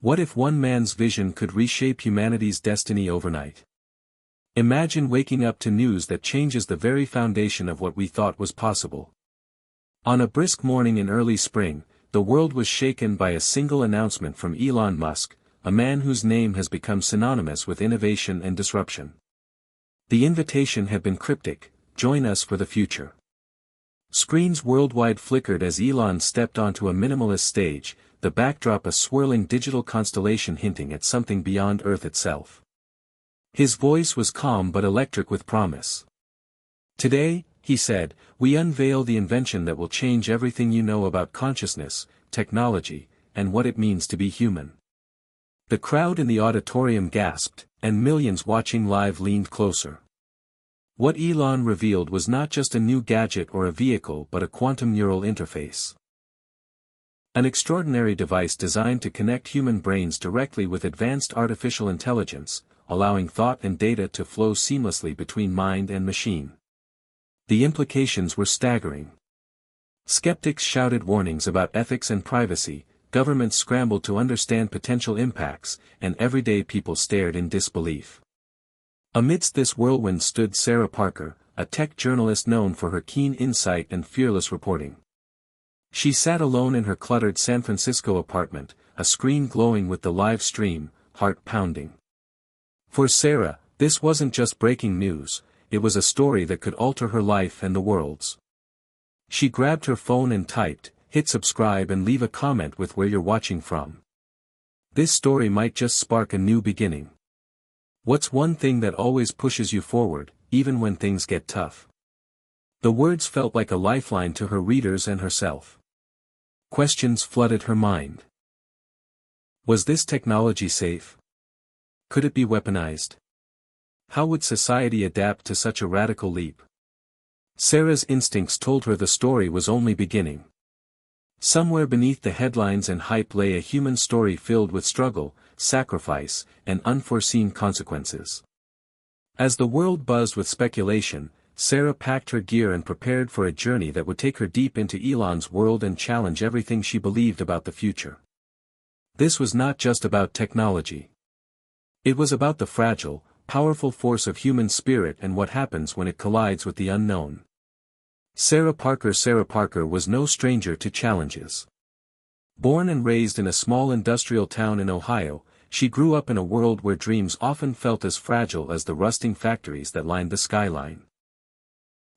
What if one man's vision could reshape humanity's destiny overnight? Imagine waking up to news that changes the very foundation of what we thought was possible. On a brisk morning in early spring, the world was shaken by a single announcement from Elon Musk, a man whose name has become synonymous with innovation and disruption. The invitation had been cryptic: join us for the future. Screens worldwide flickered as Elon stepped onto a minimalist stage, the backdrop a swirling digital constellation hinting at something beyond Earth itself. His voice was calm but electric with promise. "Today," he said, "we unveil the invention that will change everything you know about consciousness, technology, and what it means to be human." The crowd in the auditorium gasped, and millions watching live leaned closer. What Elon revealed was not just a new gadget or a vehicle but a quantum neural interface. An extraordinary device designed to connect human brains directly with advanced artificial intelligence, allowing thought and data to flow seamlessly between mind and machine. The implications were staggering. Skeptics shouted warnings about ethics and privacy, governments scrambled to understand potential impacts, and everyday people stared in disbelief. Amidst this whirlwind stood Sarah Parker, a tech journalist known for her keen insight and fearless reporting. She sat alone in her cluttered San Francisco apartment, a screen glowing with the live stream, heart pounding. For Sarah, this wasn't just breaking news, it was a story that could alter her life and the world's. She grabbed her phone and typed, "Hit subscribe and leave a comment with where you're watching from. This story might just spark a new beginning." What's one thing that always pushes you forward, even when things get tough? The words felt like a lifeline to her readers and herself. Questions flooded her mind. Was this technology safe? Could it be weaponized? How would society adapt to such a radical leap? Sarah's instincts told her the story was only beginning. Somewhere beneath the headlines and hype lay a human story filled with struggle, sacrifice, and unforeseen consequences. As the world buzzed with speculation, Sarah packed her gear and prepared for a journey that would take her deep into Elon's world and challenge everything she believed about the future. This was not just about technology. It was about the fragile, powerful force of human spirit and what happens when it collides with the unknown. Sarah Parker was no stranger to challenges. Born and raised in a small industrial town in Ohio, she grew up in a world where dreams often felt as fragile as the rusting factories that lined the skyline.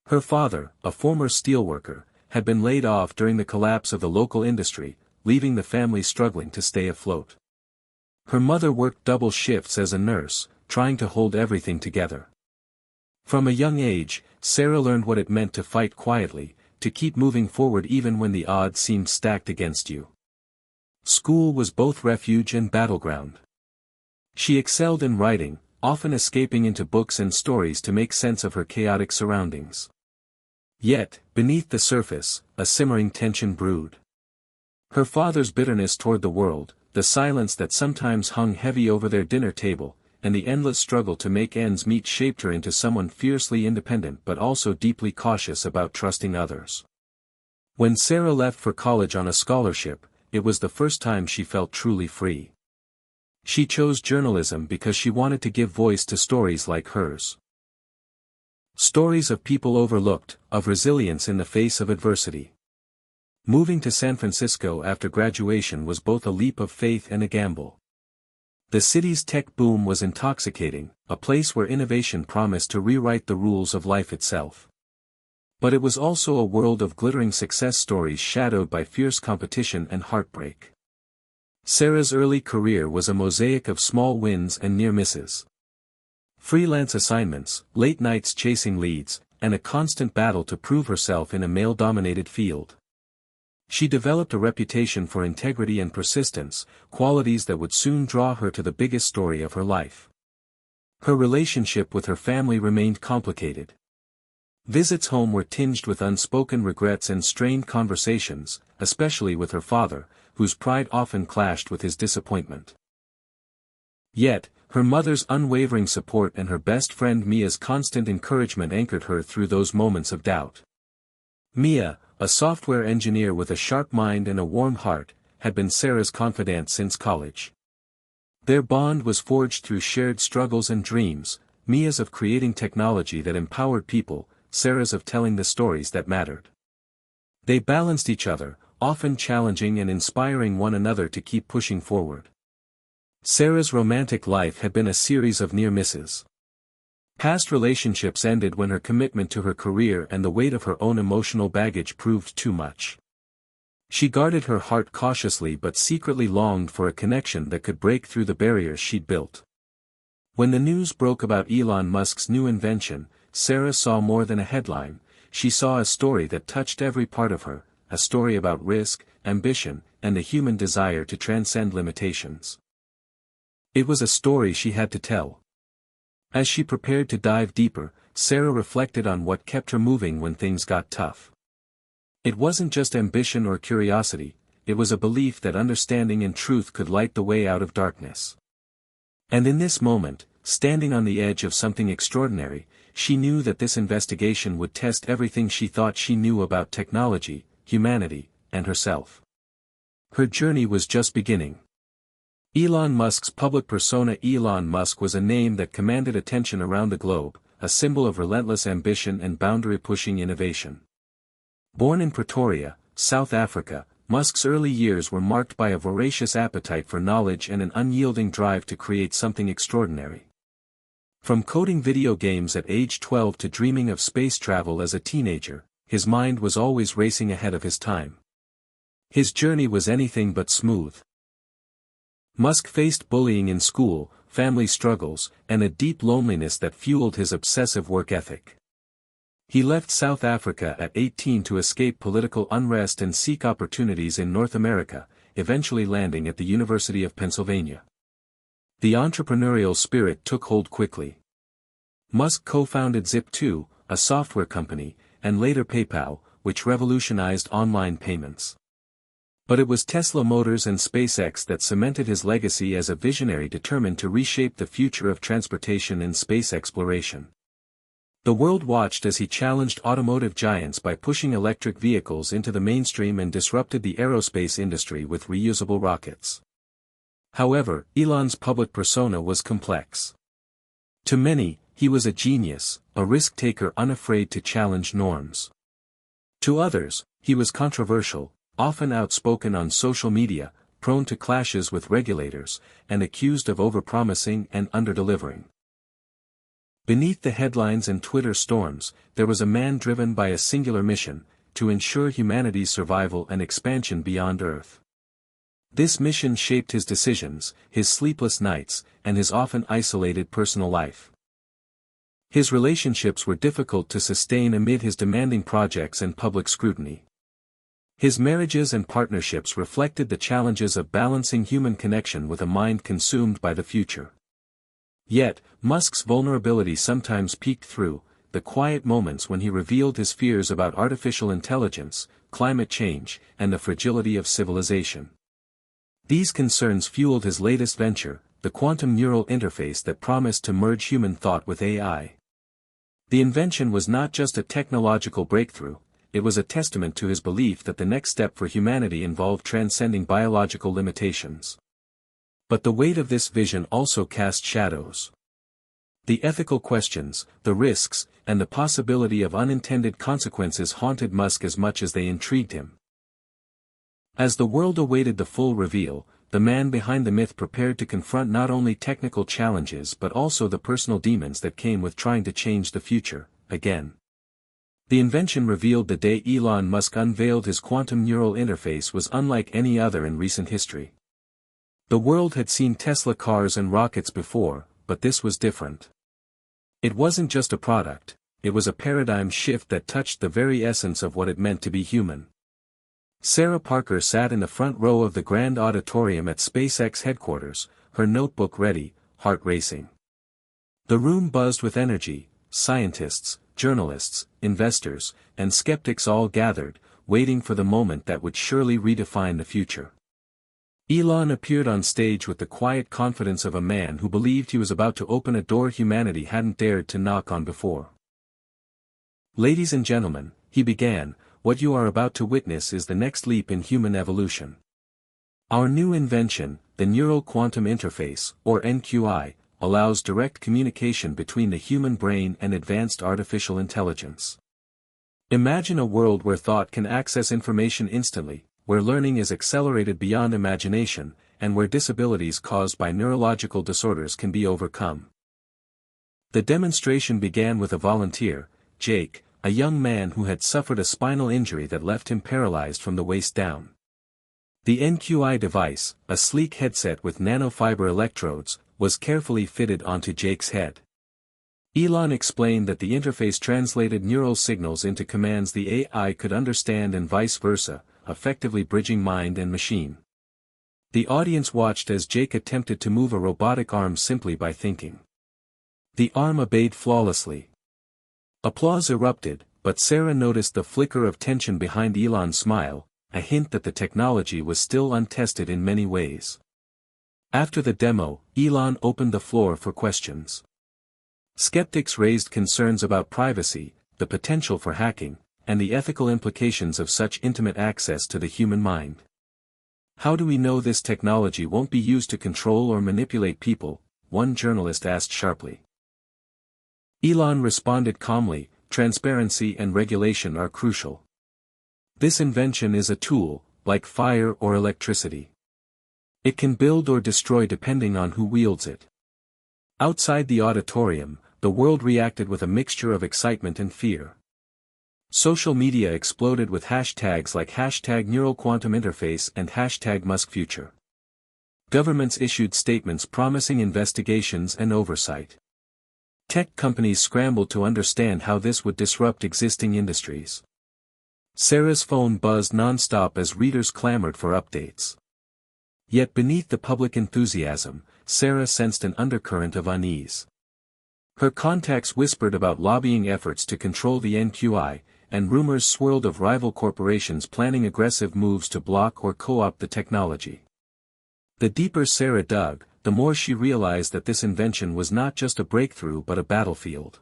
Her father, a former steelworker, had been laid off during the collapse of the local industry, leaving the family struggling to stay afloat. Her mother worked double shifts as a nurse, trying to hold everything together. From a young age, Sarah learned what it meant to fight quietly, to keep moving forward even when the odds seemed stacked against you. School was both refuge and battleground. She excelled in writing, often escaping into books and stories to make sense of her chaotic surroundings. Yet, beneath the surface, a simmering tension brewed. Her father's bitterness toward the world, the silence that sometimes hung heavy over their dinner table, and the endless struggle to make ends meet shaped her into someone fiercely independent but also deeply cautious about trusting others. When Sarah left for college on a scholarship, it was the first time she felt truly free. She chose journalism because she wanted to give voice to stories like hers. Stories of people overlooked, of resilience in the face of adversity. Moving to San Francisco after graduation was both a leap of faith and a gamble. The city's tech boom was intoxicating, a place where innovation promised to rewrite the rules of life itself. But it was also a world of glittering success stories shadowed by fierce competition and heartbreak. Sarah's early career was a mosaic of small wins and near misses. Freelance assignments, late nights chasing leads, and a constant battle to prove herself in a male-dominated field. She developed a reputation for integrity and persistence, qualities that would soon draw her to the biggest story of her life. Her relationship with her family remained complicated. Visits home were tinged with unspoken regrets and strained conversations, especially with her father, whose pride often clashed with his disappointment. Yet, her mother's unwavering support and her best friend Mia's constant encouragement anchored her through those moments of doubt. Mia, a software engineer with a sharp mind and a warm heart, had been Sarah's confidant since college. Their bond was forged through shared struggles and dreams, Mia's of creating technology that empowered people, Sarah's of telling the stories that mattered. They balanced each other, often challenging and inspiring one another to keep pushing forward. Sarah's romantic life had been a series of near misses. Past relationships ended when her commitment to her career and the weight of her own emotional baggage proved too much. She guarded her heart cautiously but secretly longed for a connection that could break through the barriers she'd built. When the news broke about Elon Musk's new invention, Sarah saw more than a headline. She saw a story that touched every part of her, a story about risk, ambition, and the human desire to transcend limitations. It was a story she had to tell. As she prepared to dive deeper, Sarah reflected on what kept her moving when things got tough. It wasn't just ambition or curiosity, it was a belief that understanding and truth could light the way out of darkness. And in this moment, standing on the edge of something extraordinary, she knew that this investigation would test everything she thought she knew about technology, humanity, and herself. Her journey was just beginning. Elon Musk's public persona. Elon Musk was a name that commanded attention around the globe, a symbol of relentless ambition and boundary-pushing innovation. Born in Pretoria, South Africa, Musk's early years were marked by a voracious appetite for knowledge and an unyielding drive to create something extraordinary. From coding video games at age 12 to dreaming of space travel as a teenager, his mind was always racing ahead of his time. His journey was anything but smooth. Musk faced bullying in school, family struggles, and a deep loneliness that fueled his obsessive work ethic. He left South Africa at 18 to escape political unrest and seek opportunities in North America, eventually landing at the University of Pennsylvania. The entrepreneurial spirit took hold quickly. Musk co-founded Zip2, a software company, and later PayPal, which revolutionized online payments. But it was Tesla Motors and SpaceX that cemented his legacy as a visionary determined to reshape the future of transportation and space exploration. The world watched as he challenged automotive giants by pushing electric vehicles into the mainstream and disrupted the aerospace industry with reusable rockets. However, Elon's public persona was complex. To many, he was a genius, a risk-taker unafraid to challenge norms. To others, he was controversial, often outspoken on social media, prone to clashes with regulators, and accused of overpromising and underdelivering. Beneath the headlines and Twitter storms, there was a man driven by a singular mission, to ensure humanity's survival and expansion beyond Earth. This mission shaped his decisions, his sleepless nights, and his often isolated personal life. His relationships were difficult to sustain amid his demanding projects and public scrutiny. His marriages and partnerships reflected the challenges of balancing human connection with a mind consumed by the future. Yet, Musk's vulnerability sometimes peeked through, the quiet moments when he revealed his fears about artificial intelligence, climate change, and the fragility of civilization. These concerns fueled his latest venture, the quantum neural interface that promised to merge human thought with AI. The invention was not just a technological breakthrough, it was a testament to his belief that the next step for humanity involved transcending biological limitations. But the weight of this vision also cast shadows. The ethical questions, the risks, and the possibility of unintended consequences haunted Musk as much as they intrigued him. As the world awaited the full reveal, the man behind the myth prepared to confront not only technical challenges but also the personal demons that came with trying to change the future, again. The invention revealed the day Elon Musk unveiled his quantum neural interface was unlike any other in recent history. The world had seen Tesla cars and rockets before, but this was different. It wasn't just a product, it was a paradigm shift that touched the very essence of what it meant to be human. Sarah Parker sat in the front row of the grand auditorium at SpaceX headquarters, her notebook ready, heart racing. The room buzzed with energy, scientists, journalists, investors, and skeptics all gathered, waiting for the moment that would surely redefine the future. Elon appeared on stage with the quiet confidence of a man who believed he was about to open a door humanity hadn't dared to knock on before. Ladies and gentlemen, he began, what you are about to witness is the next leap in human evolution. Our new invention, the Neural Quantum Interface, or NQI, allows direct communication between the human brain and advanced artificial intelligence. Imagine a world where thought can access information instantly, where learning is accelerated beyond imagination, and where disabilities caused by neurological disorders can be overcome. The demonstration began with a volunteer, Jake, a young man who had suffered a spinal injury that left him paralyzed from the waist down. The NQI device, a sleek headset with nanofiber electrodes, was carefully fitted onto Jake's head. Elon explained that the interface translated neural signals into commands the AI could understand and vice versa, effectively bridging mind and machine. The audience watched as Jake attempted to move a robotic arm simply by thinking. The arm obeyed flawlessly. Applause erupted, but Sarah noticed the flicker of tension behind Elon's smile, a hint that the technology was still untested in many ways. After the demo, Elon opened the floor for questions. Skeptics raised concerns about privacy, the potential for hacking, and the ethical implications of such intimate access to the human mind. How do we know this technology won't be used to control or manipulate people? One journalist asked sharply. Elon responded calmly, transparency and regulation are crucial. This invention is a tool, like fire or electricity. It can build or destroy depending on who wields it. Outside the auditorium, the world reacted with a mixture of excitement and fear. Social media exploded with hashtags like #NeuralQuantumInterface and #MuskFuture. Governments issued statements promising investigations and oversight. Tech companies scrambled to understand how this would disrupt existing industries. Sarah's phone buzzed non-stop as readers clamored for updates. Yet beneath the public enthusiasm, Sarah sensed an undercurrent of unease. Her contacts whispered about lobbying efforts to control the NQI, and rumors swirled of rival corporations planning aggressive moves to block or co-opt the technology. The deeper Sarah dug, the more she realized that this invention was not just a breakthrough but a battlefield.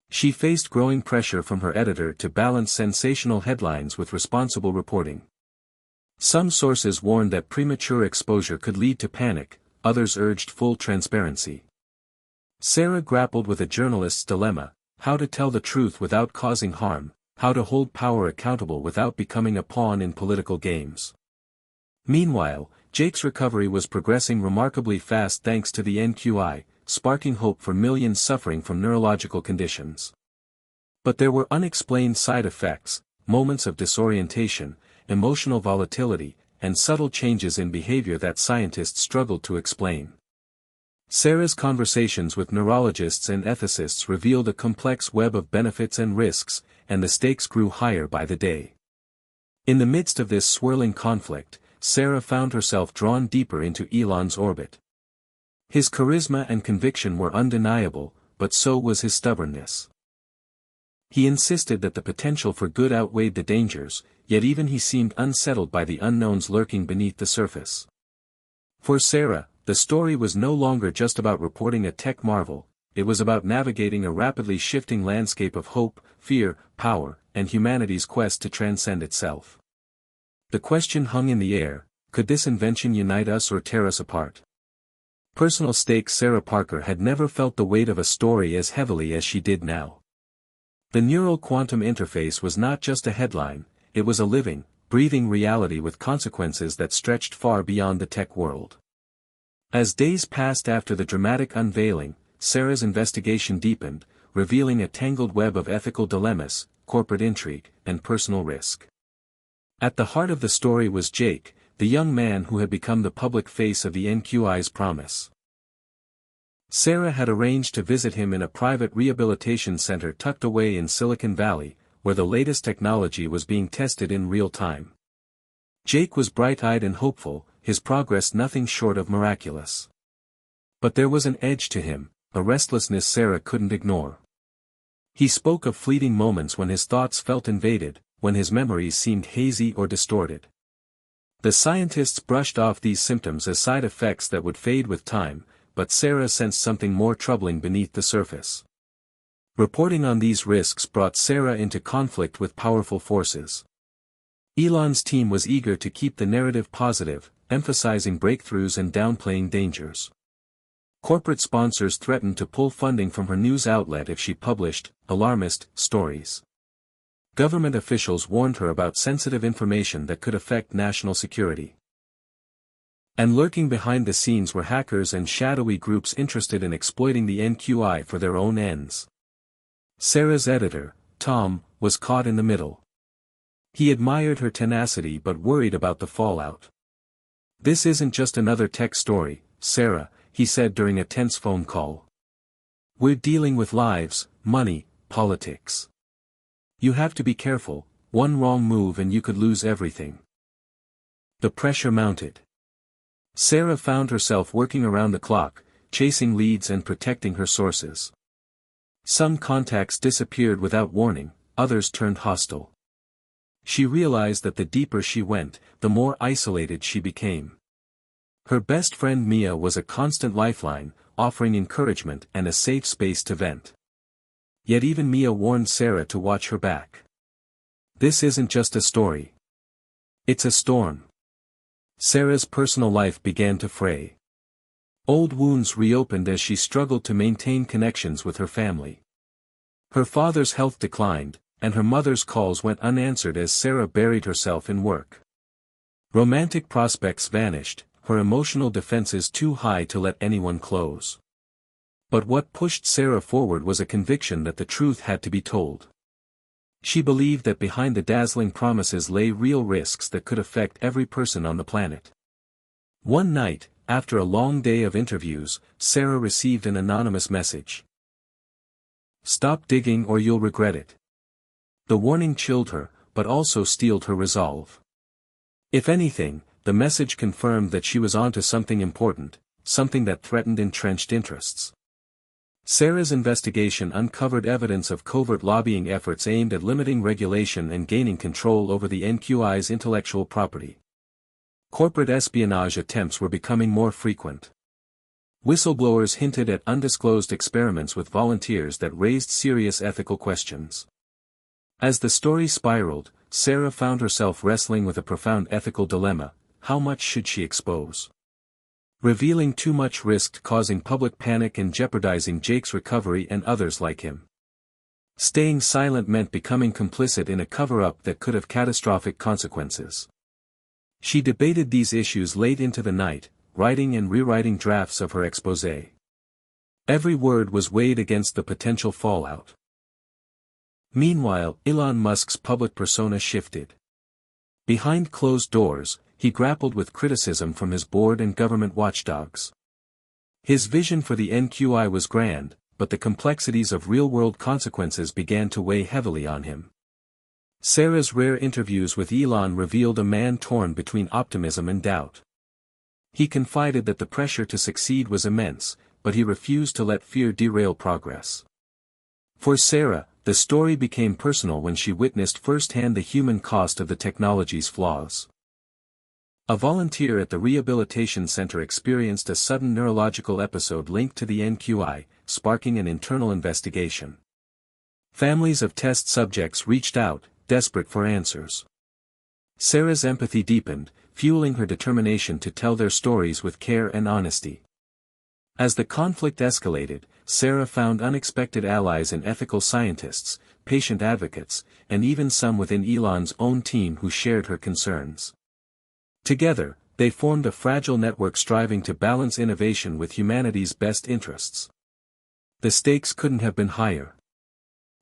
She faced growing pressure from her editor to balance sensational headlines with responsible reporting. Some sources warned that premature exposure could lead to panic, others urged full transparency. Sarah grappled with a journalist's dilemma: how to tell the truth without causing harm, how to hold power accountable without becoming a pawn in political games. Meanwhile, Jake's recovery was progressing remarkably fast thanks to the NQI, sparking hope for millions suffering from neurological conditions. But there were unexplained side effects, moments of disorientation, emotional volatility, and subtle changes in behavior that scientists struggled to explain. Sarah's conversations with neurologists and ethicists revealed a complex web of benefits and risks, and the stakes grew higher by the day. In the midst of this swirling conflict, Sarah found herself drawn deeper into Elon's orbit. His charisma and conviction were undeniable, but so was his stubbornness. He insisted that the potential for good outweighed the dangers, yet even he seemed unsettled by the unknowns lurking beneath the surface. For Sarah, the story was no longer just about reporting a tech marvel, it was about navigating a rapidly shifting landscape of hope, fear, power, and humanity's quest to transcend itself. The question hung in the air: could this invention unite us or tear us apart? Personal stakes. Sarah Parker had never felt the weight of a story as heavily as she did now. The Neural Quantum Interface was not just a headline, it was a living, breathing reality with consequences that stretched far beyond the tech world. As days passed after the dramatic unveiling, Sarah's investigation deepened, revealing a tangled web of ethical dilemmas, corporate intrigue, and personal risk. At the heart of the story was Jake, the young man who had become the public face of the NQI's promise. Sarah had arranged to visit him in a private rehabilitation center tucked away in Silicon Valley, where the latest technology was being tested in real time. Jake was bright-eyed and hopeful, his progress nothing short of miraculous. But there was an edge to him, a restlessness Sarah couldn't ignore. He spoke of fleeting moments when his thoughts felt invaded, when his memories seemed hazy or distorted. The scientists brushed off these symptoms as side effects that would fade with time, but Sarah sensed something more troubling beneath the surface. Reporting on these risks brought Sarah into conflict with powerful forces. Elon's team was eager to keep the narrative positive, emphasizing breakthroughs and downplaying dangers. Corporate sponsors threatened to pull funding from her news outlet if she published alarmist stories. Government officials warned her about sensitive information that could affect national security. And lurking behind the scenes were hackers and shadowy groups interested in exploiting the NQI for their own ends. Sarah's editor, Tom, was caught in the middle. He admired her tenacity but worried about the fallout. "This isn't just another tech story, Sarah," he said during a tense phone call. "We're dealing with lives, money, politics. You have to be careful, one wrong move and you could lose everything." The pressure mounted. Sarah found herself working around the clock, chasing leads and protecting her sources. Some contacts disappeared without warning, others turned hostile. She realized that the deeper she went, the more isolated she became. Her best friend Mia was a constant lifeline, offering encouragement and a safe space to vent. Yet even Mia warned Sarah to watch her back. "This isn't just a story. It's a storm." Sarah's personal life began to fray. Old wounds reopened as she struggled to maintain connections with her family. Her father's health declined, and her mother's calls went unanswered as Sarah buried herself in work. Romantic prospects vanished, her emotional defenses too high to let anyone close. But what pushed Sarah forward was a conviction that the truth had to be told. She believed that behind the dazzling promises lay real risks that could affect every person on the planet. One night, after a long day of interviews, Sarah received an anonymous message. "Stop digging or you'll regret it." The warning chilled her, but also steeled her resolve. If anything, the message confirmed that she was onto something important, something that threatened entrenched interests. Sarah's investigation uncovered evidence of covert lobbying efforts aimed at limiting regulation and gaining control over the NQI's intellectual property. Corporate espionage attempts were becoming more frequent. Whistleblowers hinted at undisclosed experiments with volunteers that raised serious ethical questions. As the story spiraled, Sarah found herself wrestling with a profound ethical dilemma: how much should she expose? Revealing too much risked causing public panic and jeopardizing Jake's recovery and others like him. Staying silent meant becoming complicit in a cover-up that could have catastrophic consequences. She debated these issues late into the night, writing and rewriting drafts of her exposé. Every word was weighed against the potential fallout. Meanwhile, Elon Musk's public persona shifted. Behind closed doors, he grappled with criticism from his board and government watchdogs. His vision for the NQI was grand, but the complexities of real-world consequences began to weigh heavily on him. Sarah's rare interviews with Elon revealed a man torn between optimism and doubt. He confided that the pressure to succeed was immense, but he refused to let fear derail progress. For Sarah, the story became personal when she witnessed firsthand the human cost of the technology's flaws. A volunteer at the rehabilitation center experienced a sudden neurological episode linked to the NQI, sparking an internal investigation. Families of test subjects reached out, desperate for answers. Sarah's empathy deepened, fueling her determination to tell their stories with care and honesty. As the conflict escalated, Sarah found unexpected allies in ethical scientists, patient advocates, and even some within Elon's own team who shared her concerns. Together, they formed a fragile network striving to balance innovation with humanity's best interests. The stakes couldn't have been higher.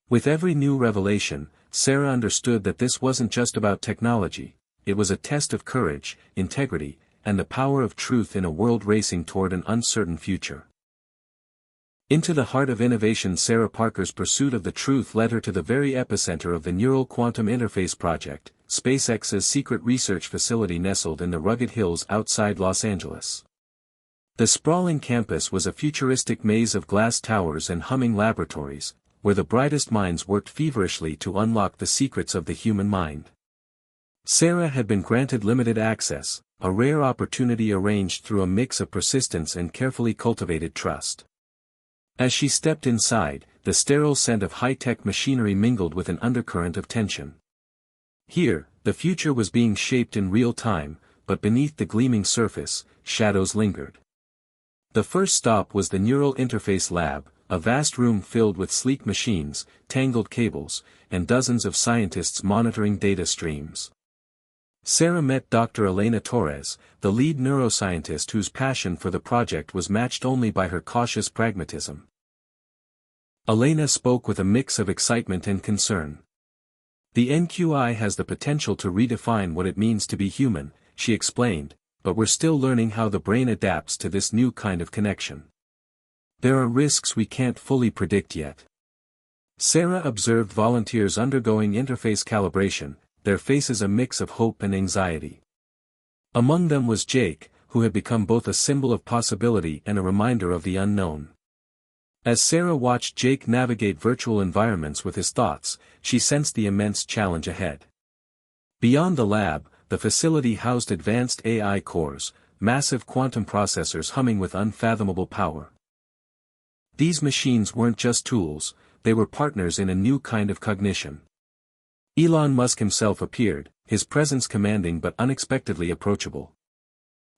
With every new revelation, Sarah understood that this wasn't just about technology, it was a test of courage, integrity, and the power of truth in a world racing toward an uncertain future. Into the heart of innovation, Sarah Parker's pursuit of the truth led her to the very epicenter of the Neural Quantum Interface Project, SpaceX's secret research facility nestled in the rugged hills outside Los Angeles. The sprawling campus was a futuristic maze of glass towers and humming laboratories, where the brightest minds worked feverishly to unlock the secrets of the human mind. Sarah had been granted limited access, a rare opportunity arranged through a mix of persistence and carefully cultivated trust. As she stepped inside, the sterile scent of high-tech machinery mingled with an undercurrent of tension. Here, the future was being shaped in real time, but beneath the gleaming surface, shadows lingered. The first stop was the Neural Interface Lab, a vast room filled with sleek machines, tangled cables, and dozens of scientists monitoring data streams. Sarah met Dr. Elena Torres, the lead neuroscientist whose passion for the project was matched only by her cautious pragmatism. Elena spoke with a mix of excitement and concern. "The NQI has the potential to redefine what it means to be human," she explained, "but we're still learning how the brain adapts to this new kind of connection. There are risks we can't fully predict yet." Sarah observed volunteers undergoing interface calibration, their faces a mix of hope and anxiety. Among them was Jake, who had become both a symbol of possibility and a reminder of the unknown. As Sarah watched Jake navigate virtual environments with his thoughts, she sensed the immense challenge ahead. Beyond the lab, the facility housed advanced AI cores, massive quantum processors humming with unfathomable power. These machines weren't just tools, they were partners in a new kind of cognition. Elon Musk himself appeared, his presence commanding but unexpectedly approachable.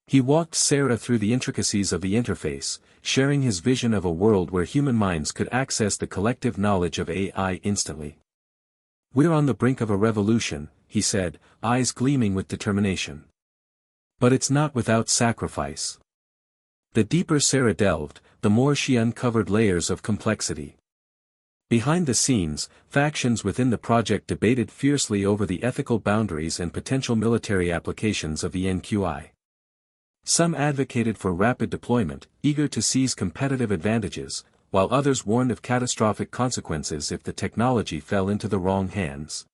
He walked Sarah through the intricacies of the interface, sharing his vision of a world where human minds could access the collective knowledge of AI instantly. "We're on the brink of a revolution," he said, eyes gleaming with determination. "But it's not without sacrifice." The deeper Sarah delved, the more she uncovered layers of complexity. Behind the scenes, factions within the project debated fiercely over the ethical boundaries and potential military applications of the NQI. Some advocated for rapid deployment, eager to seize competitive advantages, while others warned of catastrophic consequences if the technology fell into the wrong hands.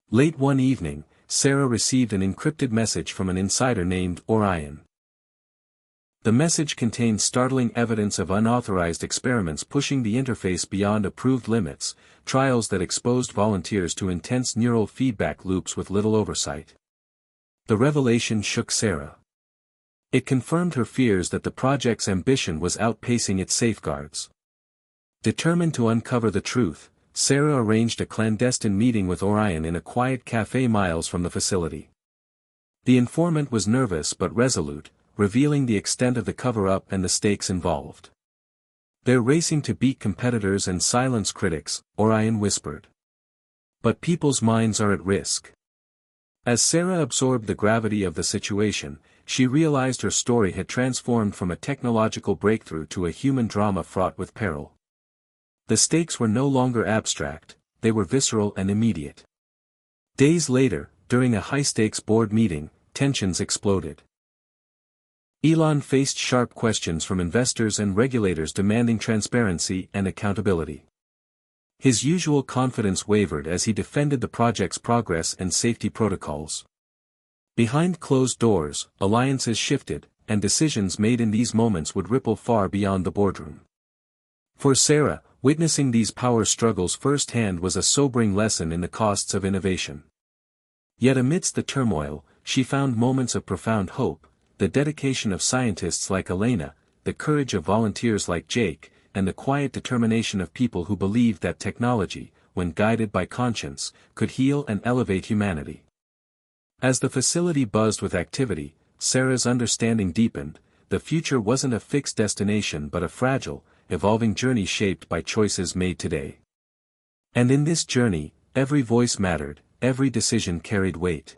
Late one evening, Sarah received an encrypted message from an insider named Orion. The message contained startling evidence of unauthorized experiments pushing the interface beyond approved limits, trials that exposed volunteers to intense neural feedback loops with little oversight. The revelation shook Sarah. It confirmed her fears that the project's ambition was outpacing its safeguards. Determined to uncover the truth, Sarah arranged a clandestine meeting with Orion in a quiet cafe miles from the facility. The informant was nervous but resolute, revealing the extent of the cover-up and the stakes involved. "They're racing to beat competitors and silence critics," Orion whispered. "But people's minds are at risk." As Sarah absorbed the gravity of the situation, she realized her story had transformed from a technological breakthrough to a human drama fraught with peril. The stakes were no longer abstract, they were visceral and immediate. Days later, during a high-stakes board meeting, tensions exploded. Elon faced sharp questions from investors and regulators demanding transparency and accountability. His usual confidence wavered as he defended the project's progress and safety protocols. Behind closed doors, alliances shifted, and decisions made in these moments would ripple far beyond the boardroom. For Sarah, witnessing these power struggles firsthand was a sobering lesson in the costs of innovation. Yet amidst the turmoil, she found moments of profound hope, the dedication of scientists like Elena, the courage of volunteers like Jake, and the quiet determination of people who believed that technology, when guided by conscience, could heal and elevate humanity. As the facility buzzed with activity, Sarah's understanding deepened. The future wasn't a fixed destination but a fragile, evolving journey shaped by choices made today. And in this journey, every voice mattered, every decision carried weight.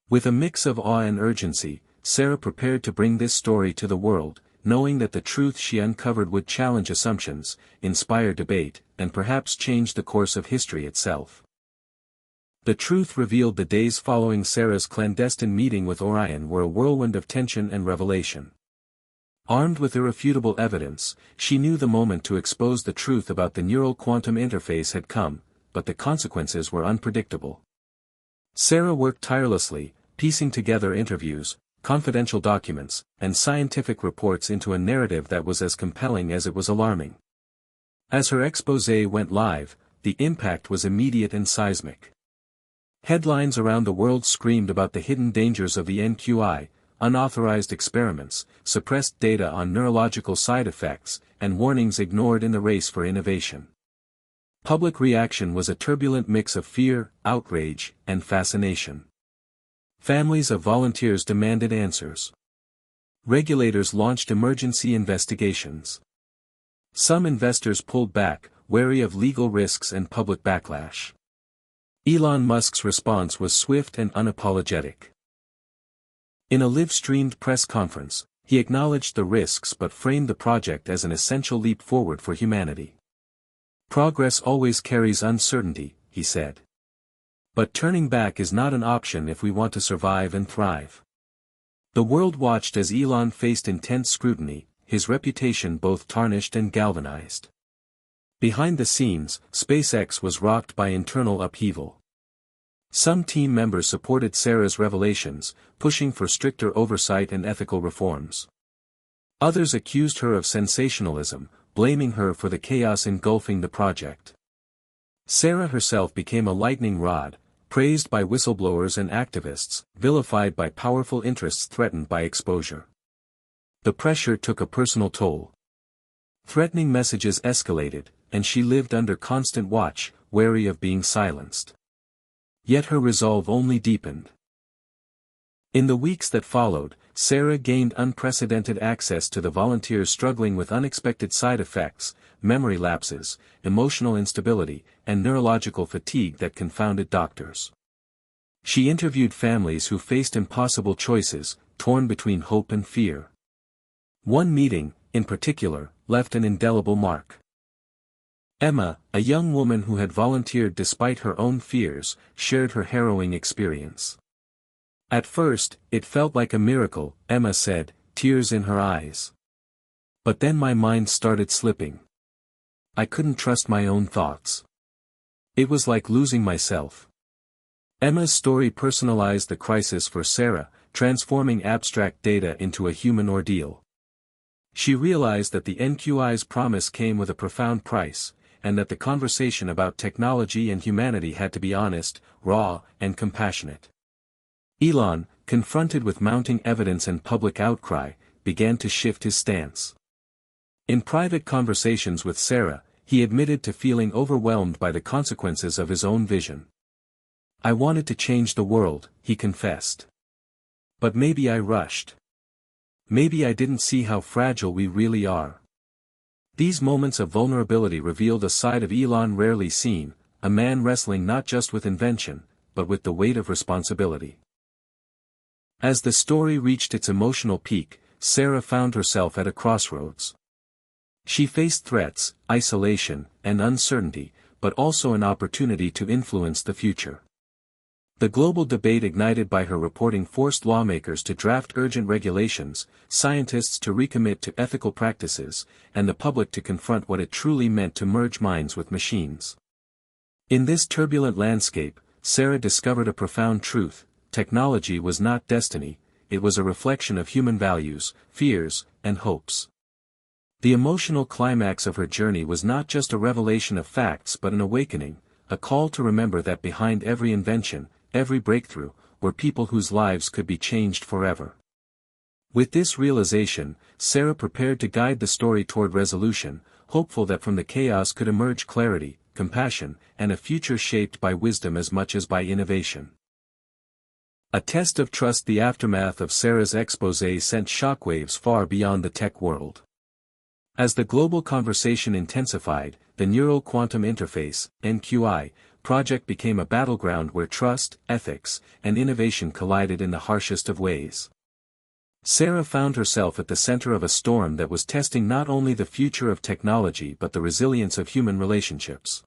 With a mix of awe and urgency, Sarah prepared to bring this story to the world, knowing that the truth she uncovered would challenge assumptions, inspire debate, and perhaps change the course of history itself. The truth revealed. The days following Sarah's clandestine meeting with Orion were a whirlwind of tension and revelation. Armed with irrefutable evidence, she knew the moment to expose the truth about the neural quantum interface had come, but the consequences were unpredictable. Sarah worked tirelessly, piecing together interviews, confidential documents, and scientific reports into a narrative that was as compelling as it was alarming. As her exposé went live, the impact was immediate and seismic. Headlines around the world screamed about the hidden dangers of the NQI, unauthorized experiments, suppressed data on neurological side effects, and warnings ignored in the race for innovation. Public reaction was a turbulent mix of fear, outrage, and fascination. Families of volunteers demanded answers. Regulators launched emergency investigations. Some investors pulled back, wary of legal risks and public backlash. Elon Musk's response was swift and unapologetic. In a live-streamed press conference, he acknowledged the risks but framed the project as an essential leap forward for humanity. "Progress always carries uncertainty," he said. "But turning back is not an option if we want to survive and thrive." The world watched as Elon faced intense scrutiny, his reputation both tarnished and galvanized. Behind the scenes, SpaceX was rocked by internal upheaval. Some team members supported Sarah's revelations, pushing for stricter oversight and ethical reforms. Others accused her of sensationalism, blaming her for the chaos engulfing the project. Sarah herself became a lightning rod, praised by whistleblowers and activists, vilified by powerful interests threatened by exposure. The pressure took a personal toll. Threatening messages escalated, and she lived under constant watch, wary of being silenced. Yet her resolve only deepened. In the weeks that followed, Sarah gained unprecedented access to the volunteers struggling with unexpected side effects, memory lapses, emotional instability, and neurological fatigue that confounded doctors. She interviewed families who faced impossible choices, torn between hope and fear. One meeting, in particular, left an indelible mark. Emma, a young woman who had volunteered despite her own fears, shared her harrowing experience. "At first, it felt like a miracle," Emma said, tears in her eyes. "But then my mind started slipping. I couldn't trust my own thoughts. It was like losing myself." Emma's story personalized the crisis for Sarah, transforming abstract data into a human ordeal. She realized that the NQI's promise came with a profound price, and that the conversation about technology and humanity had to be honest, raw, and compassionate. Elon, confronted with mounting evidence and public outcry, began to shift his stance. In private conversations with Sarah, he admitted to feeling overwhelmed by the consequences of his own vision. "I wanted to change the world," he confessed. "But maybe I rushed. Maybe I didn't see how fragile we really are." These moments of vulnerability revealed a side of Elon rarely seen, a man wrestling not just with invention, but with the weight of responsibility. As the story reached its emotional peak, Sarah found herself at a crossroads. She faced threats, isolation, and uncertainty, but also an opportunity to influence the future. The global debate ignited by her reporting forced lawmakers to draft urgent regulations, scientists to recommit to ethical practices, and the public to confront what it truly meant to merge minds with machines. In this turbulent landscape, Sarah discovered a profound truth: technology was not destiny, it was a reflection of human values, fears, and hopes. The emotional climax of her journey was not just a revelation of facts but an awakening, a call to remember that behind every invention, every breakthrough, were people whose lives could be changed forever. With this realization, Sarah prepared to guide the story toward resolution, hopeful that from the chaos could emerge clarity, compassion, and a future shaped by wisdom as much as by innovation. A test of trust. The aftermath of Sarah's exposé sent shockwaves far beyond the tech world. As the global conversation intensified, the Neural Quantum Interface, NQI, project became a battleground where trust, ethics, and innovation collided in the harshest of ways. Sarah found herself at the center of a storm that was testing not only the future of technology but the resilience of human relationships.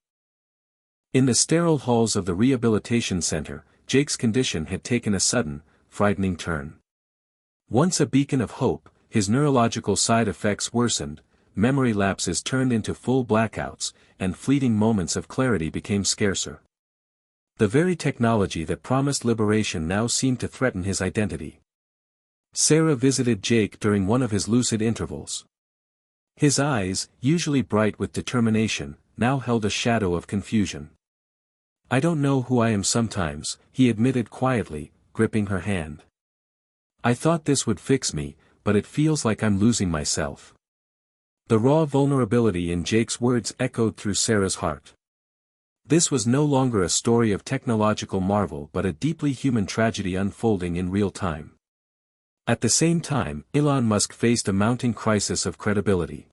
In the sterile halls of the rehabilitation center, Jake's condition had taken a sudden, frightening turn. Once a beacon of hope, his neurological side effects worsened, memory lapses turned into full blackouts, and fleeting moments of clarity became scarcer. The very technology that promised liberation now seemed to threaten his identity. Sarah visited Jake during one of his lucid intervals. His eyes, usually bright with determination, now held a shadow of confusion. "I don't know who I am sometimes," he admitted quietly, gripping her hand. "I thought this would fix me, but it feels like I'm losing myself." The raw vulnerability in Jake's words echoed through Sarah's heart. This was no longer a story of technological marvel but a deeply human tragedy unfolding in real time. At the same time, Elon Musk faced a mounting crisis of credibility.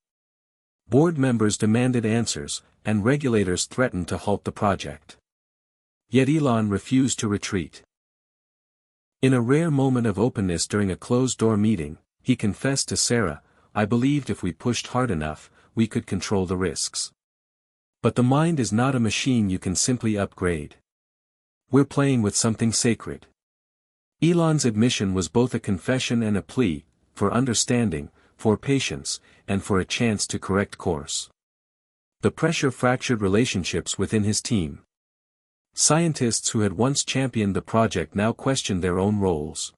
Board members demanded answers, and regulators threatened to halt the project. Yet Elon refused to retreat. In a rare moment of openness during a closed-door meeting, he confessed to Sarah, "I believed if we pushed hard enough, we could control the risks. But the mind is not a machine you can simply upgrade. We're playing with something sacred." Elon's admission was both a confession and a plea, for understanding, for patience, and for a chance to correct course. The pressure fractured relationships within his team. Scientists who had once championed the project now questioned their own roles.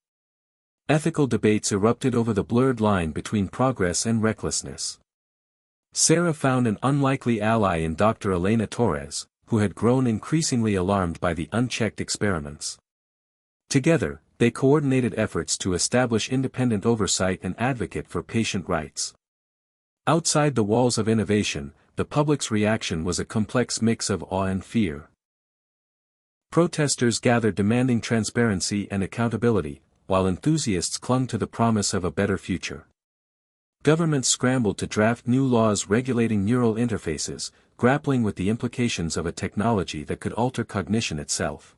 Ethical debates erupted over the blurred line between progress and recklessness. Sarah found an unlikely ally in Dr. Elena Torres, who had grown increasingly alarmed by the unchecked experiments. Together, they coordinated efforts to establish independent oversight and advocate for patient rights. Outside the walls of innovation, the public's reaction was a complex mix of awe and fear. Protesters gathered demanding transparency and accountability, while enthusiasts clung to the promise of a better future. Governments scrambled to draft new laws regulating neural interfaces, grappling with the implications of a technology that could alter cognition itself.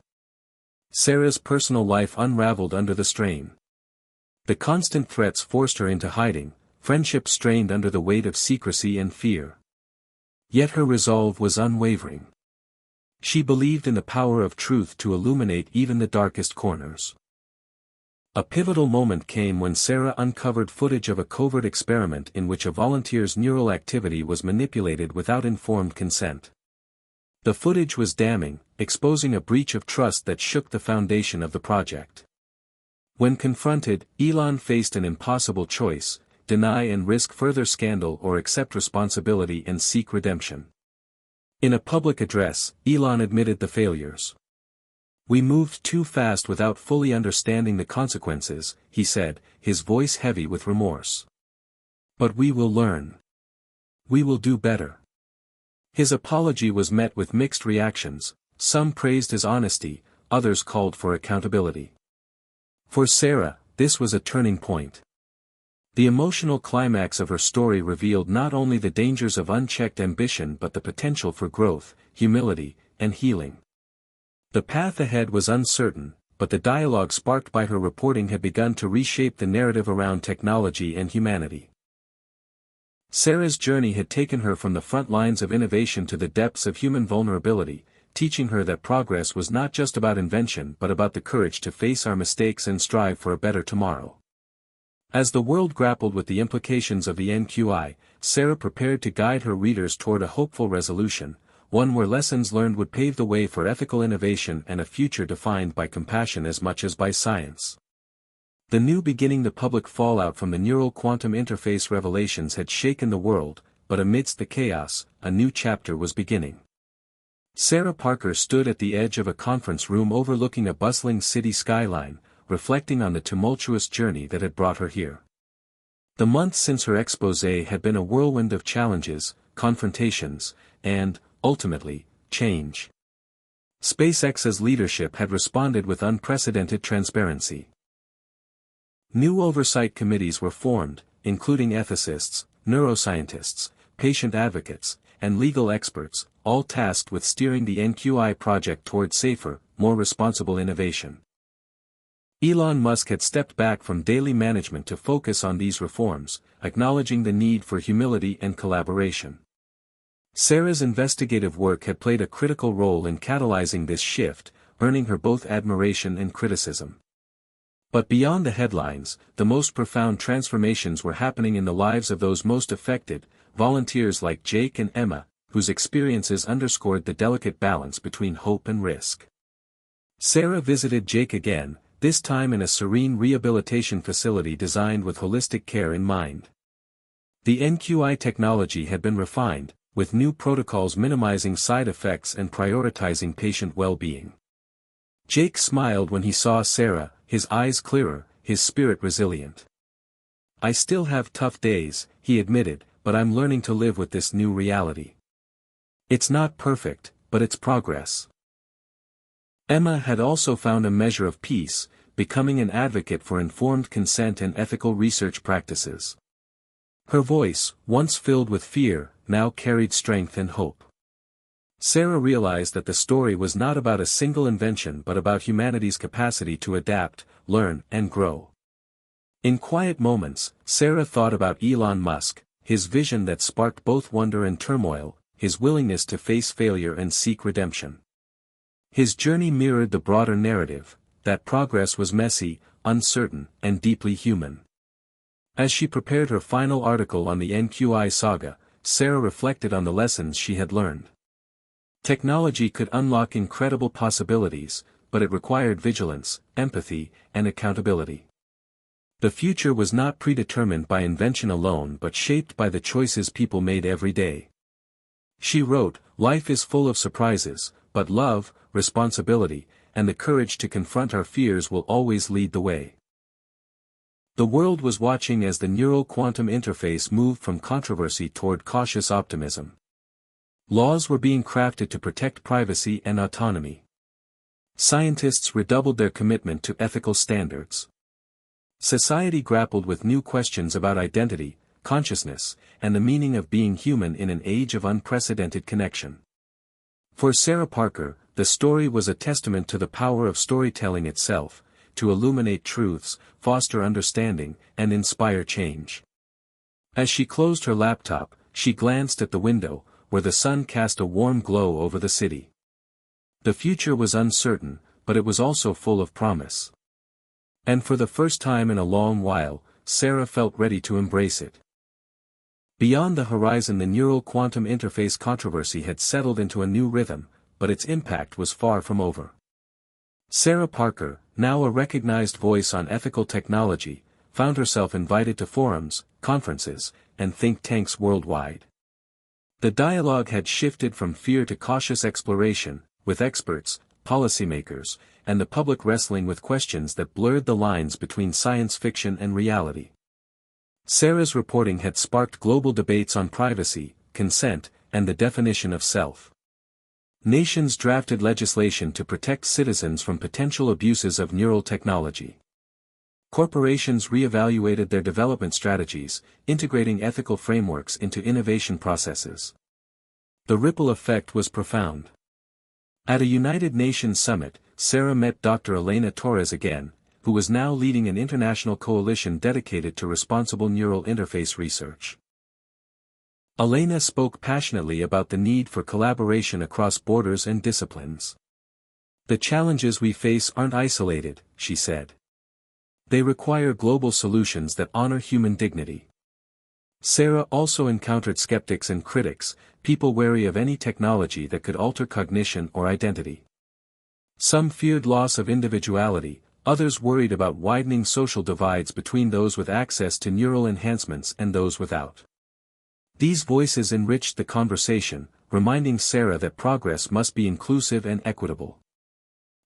Sarah's personal life unraveled under the strain. The constant threats forced her into hiding, friendships strained under the weight of secrecy and fear. Yet her resolve was unwavering. She believed in the power of truth to illuminate even the darkest corners. A pivotal moment came when Sarah uncovered footage of a covert experiment in which a volunteer's neural activity was manipulated without informed consent. The footage was damning, exposing a breach of trust that shook the foundation of the project. When confronted, Elon faced an impossible choice: deny and risk further scandal or accept responsibility and seek redemption. In a public address, Elon admitted the failures. "We moved too fast without fully understanding the consequences," he said, his voice heavy with remorse. "But we will learn. We will do better." His apology was met with mixed reactions. Some praised his honesty, others called for accountability. For Sarah, this was a turning point. The emotional climax of her story revealed not only the dangers of unchecked ambition but the potential for growth, humility, and healing. The path ahead was uncertain, but the dialogue sparked by her reporting had begun to reshape the narrative around technology and humanity. Sarah's journey had taken her from the front lines of innovation to the depths of human vulnerability, teaching her that progress was not just about invention but about the courage to face our mistakes and strive for a better tomorrow. As the world grappled with the implications of the NQI, Sarah prepared to guide her readers toward a hopeful resolution, one where lessons learned would pave the way for ethical innovation and a future defined by compassion as much as by science. The new beginning. The public fallout from the neural quantum interface revelations had shaken the world, but amidst the chaos, a new chapter was beginning. Sarah Parker stood at the edge of a conference room overlooking a bustling city skyline, reflecting on the tumultuous journey that had brought her here. The months since her exposé had been a whirlwind of challenges, confrontations, and, ultimately, change. SpaceX's leadership had responded with unprecedented transparency. New oversight committees were formed, including ethicists, neuroscientists, patient advocates, and legal experts, all tasked with steering the NQI project toward safer, more responsible innovation. Elon Musk had stepped back from daily management to focus on these reforms, acknowledging the need for humility and collaboration. Sarah's investigative work had played a critical role in catalyzing this shift, earning her both admiration and criticism. But beyond the headlines, the most profound transformations were happening in the lives of those most affected, volunteers like Jake and Emma, whose experiences underscored the delicate balance between hope and risk. Sarah visited Jake again, this time in a serene rehabilitation facility designed with holistic care in mind. The NQI technology had been refined, with new protocols minimizing side effects and prioritizing patient well-being. Jake smiled when he saw Sarah, his eyes clearer, his spirit resilient. "I still have tough days," he admitted, "but I'm learning to live with this new reality. It's not perfect, but its progress. Emma had also found a measure of peace, becoming an advocate for informed consent and ethical research practices. Her voice, once filled with fear, now carried strength and hope. Sarah realized that the story was not about a single invention but about humanity's capacity to adapt, learn, and grow. In quiet moments, Sarah thought about Elon Musk, his vision that sparked both wonder and turmoil, his willingness to face failure and seek redemption. His journey mirrored the broader narrative, that progress was messy, uncertain, and deeply human. As she prepared her final article on the NQI saga, Sarah reflected on the lessons she had learned. Technology could unlock incredible possibilities, but it required vigilance, empathy, and accountability. The future was not predetermined by invention alone but shaped by the choices people made every day. She wrote, "Life is full of surprises, but love, responsibility, and the courage to confront our fears will always lead the way." The world was watching as the neural quantum interface moved from controversy toward cautious optimism. Laws were being crafted to protect privacy and autonomy. Scientists redoubled their commitment to ethical standards. Society grappled with new questions about identity, consciousness, and the meaning of being human in an age of unprecedented connection. For Sarah Parker, the story was a testament to the power of storytelling itself, to illuminate truths, foster understanding, and inspire change. As she closed her laptop, she glanced at the window, where the sun cast a warm glow over the city. The future was uncertain, but it was also full of promise. And for the first time in a long while, Sarah felt ready to embrace it. Beyond the horizon, the neural quantum interface controversy had settled into a new rhythm, but its impact was far from over. Sarah Parker, now a recognized voice on ethical technology, found herself invited to forums, conferences, and think tanks worldwide. The dialogue had shifted from fear to cautious exploration, with experts, policymakers, and the public wrestling with questions that blurred the lines between science fiction and reality. Sarah's reporting had sparked global debates on privacy, consent, and the definition of self. Nations drafted legislation to protect citizens from potential abuses of neural technology. Corporations re-evaluated their development strategies, integrating ethical frameworks into innovation processes. The ripple effect was profound. At a United Nations summit, Sarah met Dr. Elena Torres again, who was now leading an international coalition dedicated to responsible neural interface research. Elena spoke passionately about the need for collaboration across borders and disciplines. "The challenges we face aren't isolated," she said. "They require global solutions that honor human dignity." Sarah also encountered skeptics and critics, people wary of any technology that could alter cognition or identity. Some feared loss of individuality, others worried about widening social divides between those with access to neural enhancements and those without. These voices enriched the conversation, reminding Sarah that progress must be inclusive and equitable.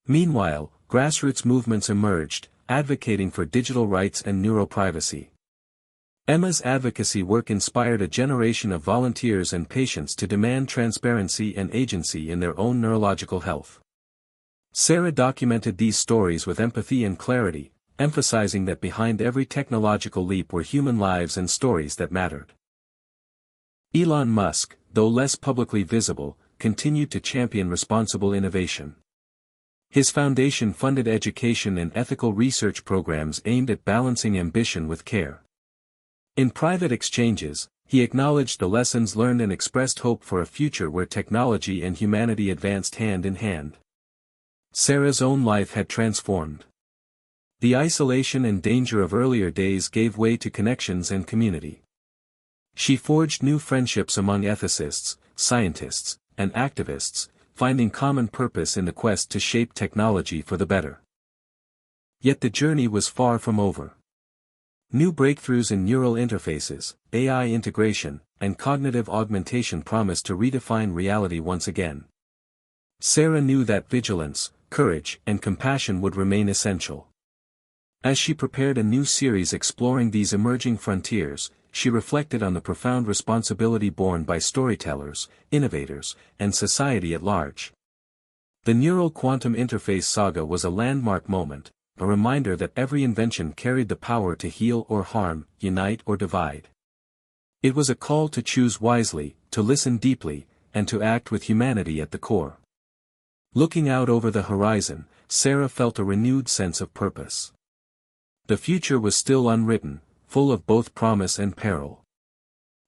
Meanwhile, grassroots movements emerged, advocating for digital rights and neural privacy. Emma's advocacy work inspired a generation of volunteers and patients to demand transparency and agency in their own neurological health. Sarah documented these stories with empathy and clarity, emphasizing that behind every technological leap were human lives and stories that mattered. Elon Musk, though less publicly visible, continued to champion responsible innovation. His foundation funded education and ethical research programs aimed at balancing ambition with care. In private exchanges, he acknowledged the lessons learned and expressed hope for a future where technology and humanity advanced hand in hand. Sarah's own life had transformed. The isolation and danger of earlier days gave way to connections and community. She forged new friendships among ethicists, scientists, and activists, finding common purpose in the quest to shape technology for the better. Yet the journey was far from over. New breakthroughs in neural interfaces, AI integration, and cognitive augmentation promised to redefine reality once again. Sarah knew that vigilance, courage, and compassion would remain essential. As she prepared a new series exploring these emerging frontiers, she reflected on the profound responsibility borne by storytellers, innovators, and society at large. The neural quantum interface saga was a landmark moment, a reminder that every invention carried the power to heal or harm, unite or divide. It was a call to choose wisely, to listen deeply, and to act with humanity at the core. Looking out over the horizon, Sarah felt a renewed sense of purpose. The future was still unwritten, full of both promise and peril.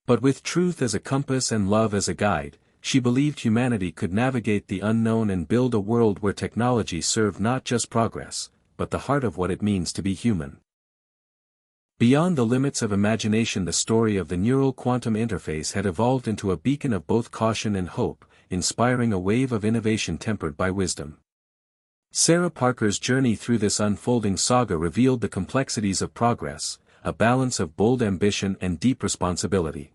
But with truth as a compass and love as a guide, she believed humanity could navigate the unknown and build a world where technology served not just progress, but the heart of what it means to be human. Beyond the limits of imagination, the story of the neural quantum interface had evolved into a beacon of both caution and hope, inspiring a wave of innovation tempered by wisdom. Sarah Parker's journey through this unfolding saga revealed the complexities of progress, a balance of bold ambition and deep responsibility.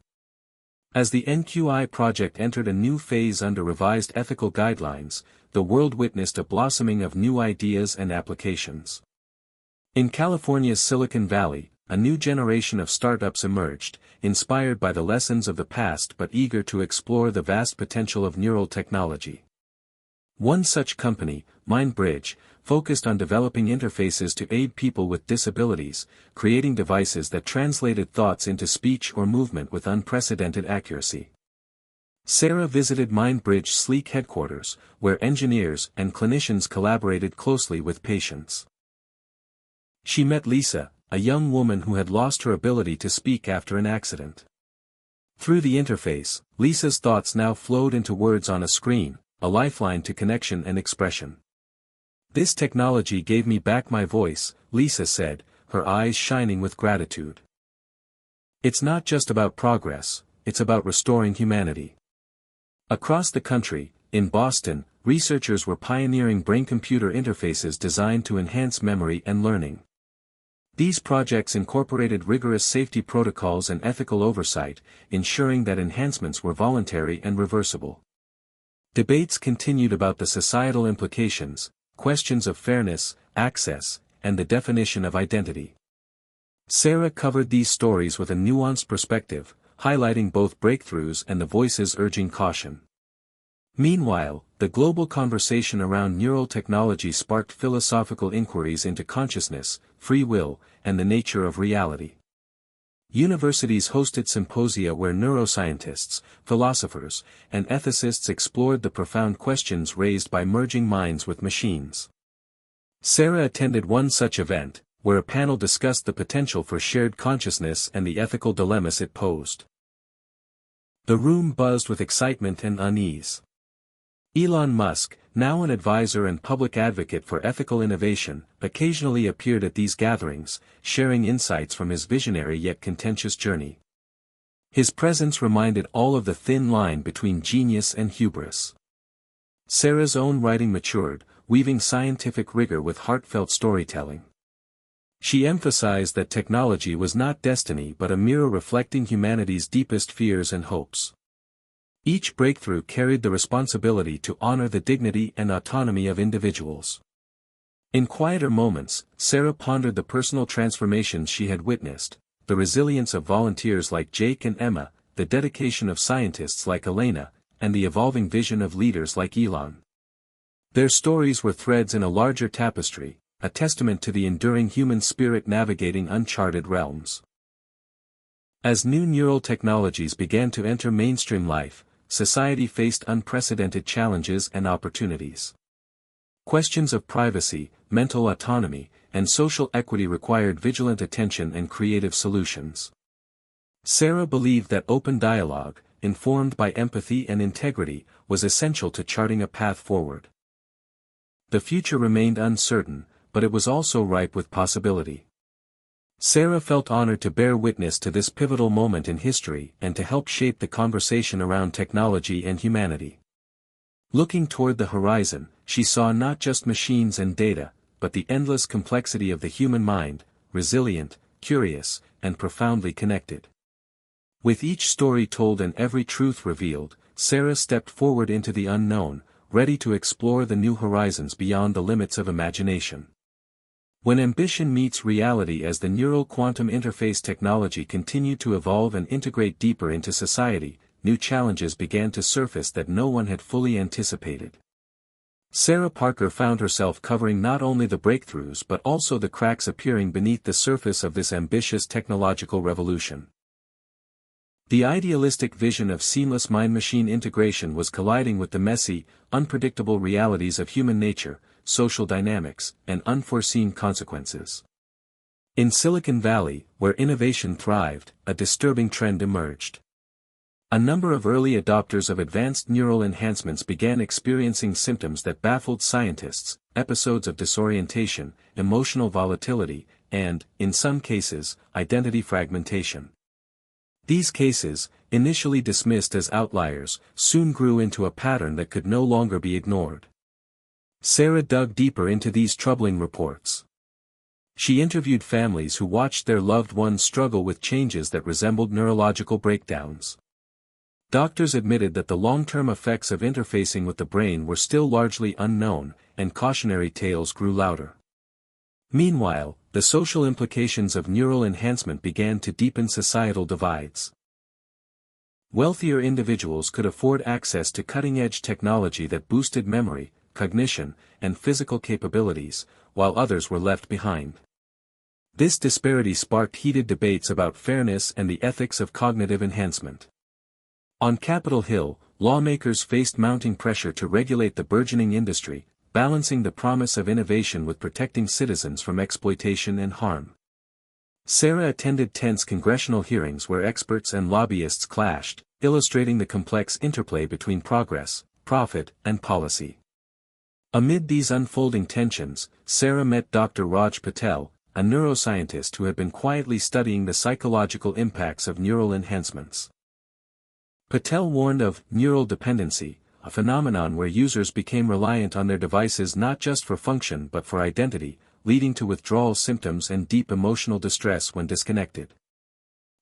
As the NQI project entered a new phase under revised ethical guidelines, the world witnessed a blossoming of new ideas and applications. In California's Silicon Valley, a new generation of startups emerged, inspired by the lessons of the past but eager to explore the vast potential of neural technology. One such company, MindBridge, focused on developing interfaces to aid people with disabilities, creating devices that translated thoughts into speech or movement with unprecedented accuracy. Sarah visited MindBridge's sleek headquarters, where engineers and clinicians collaborated closely with patients. She met Lisa, a young woman who had lost her ability to speak after an accident. Through the interface, Lisa's thoughts now flowed into words on a screen, a lifeline to connection and expression. "This technology gave me back my voice," Lisa said, her eyes shining with gratitude. It's not just about progress, it's about restoring humanity. Across the country, in Boston, researchers were pioneering brain-computer interfaces designed to enhance memory and learning. These projects incorporated rigorous safety protocols and ethical oversight, ensuring that enhancements were voluntary and reversible. Debates continued about the societal implications, questions of fairness, access, and the definition of identity. Sarah covered these stories with a nuanced perspective, highlighting both breakthroughs and the voices urging caution. Meanwhile, the global conversation around neural technology sparked philosophical inquiries into consciousness, free will, and the nature of reality. Universities hosted symposia where neuroscientists, philosophers, and ethicists explored the profound questions raised by merging minds with machines. Sarah attended one such event, where a panel discussed the potential for shared consciousness and the ethical dilemmas it posed. The room buzzed with excitement and unease. Elon Musk, now an advisor and public advocate for ethical innovation, occasionally appeared at these gatherings, sharing insights from his visionary yet contentious journey. His presence reminded all of the thin line between genius and hubris. Sarah's own writing matured, weaving scientific rigor with heartfelt storytelling. She emphasized that technology was not destiny but a mirror reflecting humanity's deepest fears and hopes. Each breakthrough carried the responsibility to honor the dignity and autonomy of individuals. In quieter moments, Sarah pondered the personal transformations she had witnessed, the resilience of volunteers like Jake and Emma, the dedication of scientists like Elena, and the evolving vision of leaders like Elon. Their stories were threads in a larger tapestry, a testament to the enduring human spirit navigating uncharted realms. As new neural technologies began to enter mainstream life, society faced unprecedented challenges and opportunities. Questions of privacy, mental autonomy, and social equity required vigilant attention and creative solutions. Sarah believed that open dialogue, informed by empathy and integrity, was essential to charting a path forward. The future remained uncertain, but it was also ripe with possibility. Sarah felt honored to bear witness to this pivotal moment in history and to help shape the conversation around technology and humanity. Looking toward the horizon, she saw not just machines and data, but the endless complexity of the human mind, resilient, curious, and profoundly connected. With each story told and every truth revealed, Sarah stepped forward into the unknown, ready to explore the new horizons beyond the limits of imagination. When ambition meets reality. As the neural quantum interface technology continued to evolve and integrate deeper into society, new challenges began to surface that no one had fully anticipated. Sarah Parker found herself covering not only the breakthroughs but also the cracks appearing beneath the surface of this ambitious technological revolution. The idealistic vision of seamless mind-machine integration was colliding with the messy, unpredictable realities of human nature, social dynamics, and unforeseen consequences. In Silicon Valley, where innovation thrived, a disturbing trend emerged. A number of early adopters of advanced neural enhancements began experiencing symptoms that baffled scientists: episodes of disorientation, emotional volatility, and, in some cases, identity fragmentation. These cases, initially dismissed as outliers, soon grew into a pattern that could no longer be ignored. Sarah dug deeper into these troubling reports. She interviewed families who watched their loved ones struggle with changes that resembled neurological breakdowns. Doctors admitted that the long-term effects of interfacing with the brain were still largely unknown, and cautionary tales grew louder. Meanwhile, the social implications of neural enhancement began to deepen societal divides. Wealthier individuals could afford access to cutting-edge technology that boosted memory, cognition, and physical capabilities, while others were left behind. This disparity sparked heated debates about fairness and the ethics of cognitive enhancement. On Capitol Hill, lawmakers faced mounting pressure to regulate the burgeoning industry, balancing the promise of innovation with protecting citizens from exploitation and harm. Sarah attended tense congressional hearings where experts and lobbyists clashed, illustrating the complex interplay between progress, profit, and policy. Amid these unfolding tensions, Sarah met Dr. Raj Patel, a neuroscientist who had been quietly studying the psychological impacts of neural enhancements. Patel warned of neural dependency, a phenomenon where users became reliant on their devices not just for function but for identity, leading to withdrawal symptoms and deep emotional distress when disconnected.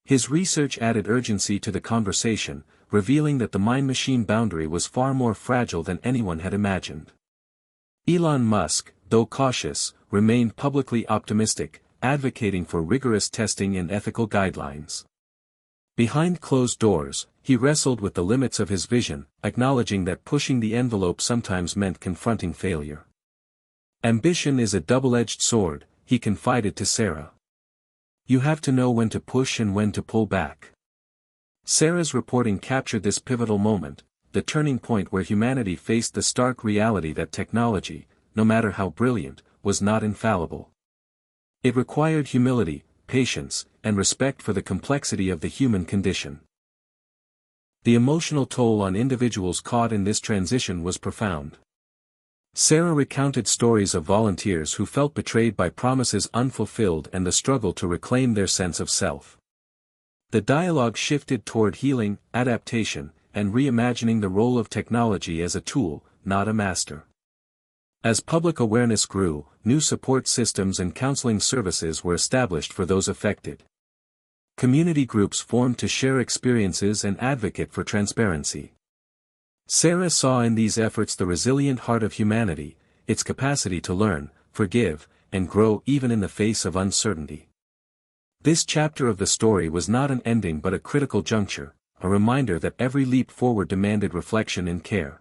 His research added urgency to the conversation, revealing that the mind-machine boundary was far more fragile than anyone had imagined. Elon Musk, though cautious, remained publicly optimistic, advocating for rigorous testing and ethical guidelines. Behind closed doors, he wrestled with the limits of his vision, acknowledging that pushing the envelope sometimes meant confronting failure. Ambition is a double-edged sword, he confided to Sarah. You have to know when to push and when to pull back. Sarah's reporting captured this pivotal moment, the turning point where humanity faced the stark reality that technology, no matter how brilliant, was not infallible. It required humility, patience, and respect for the complexity of the human condition. The emotional toll on individuals caught in this transition was profound. Sarah recounted stories of volunteers who felt betrayed by promises unfulfilled and the struggle to reclaim their sense of self. The dialogue shifted toward healing, adaptation, and reimagining the role of technology as a tool, not a master. As public awareness grew, new support systems and counseling services were established for those affected. Community groups formed to share experiences and advocate for transparency. Sarah saw in these efforts the resilient heart of humanity, its capacity to learn, forgive, and grow even in the face of uncertainty. This chapter of the story was not an ending but a critical juncture, a reminder that every leap forward demanded reflection and care.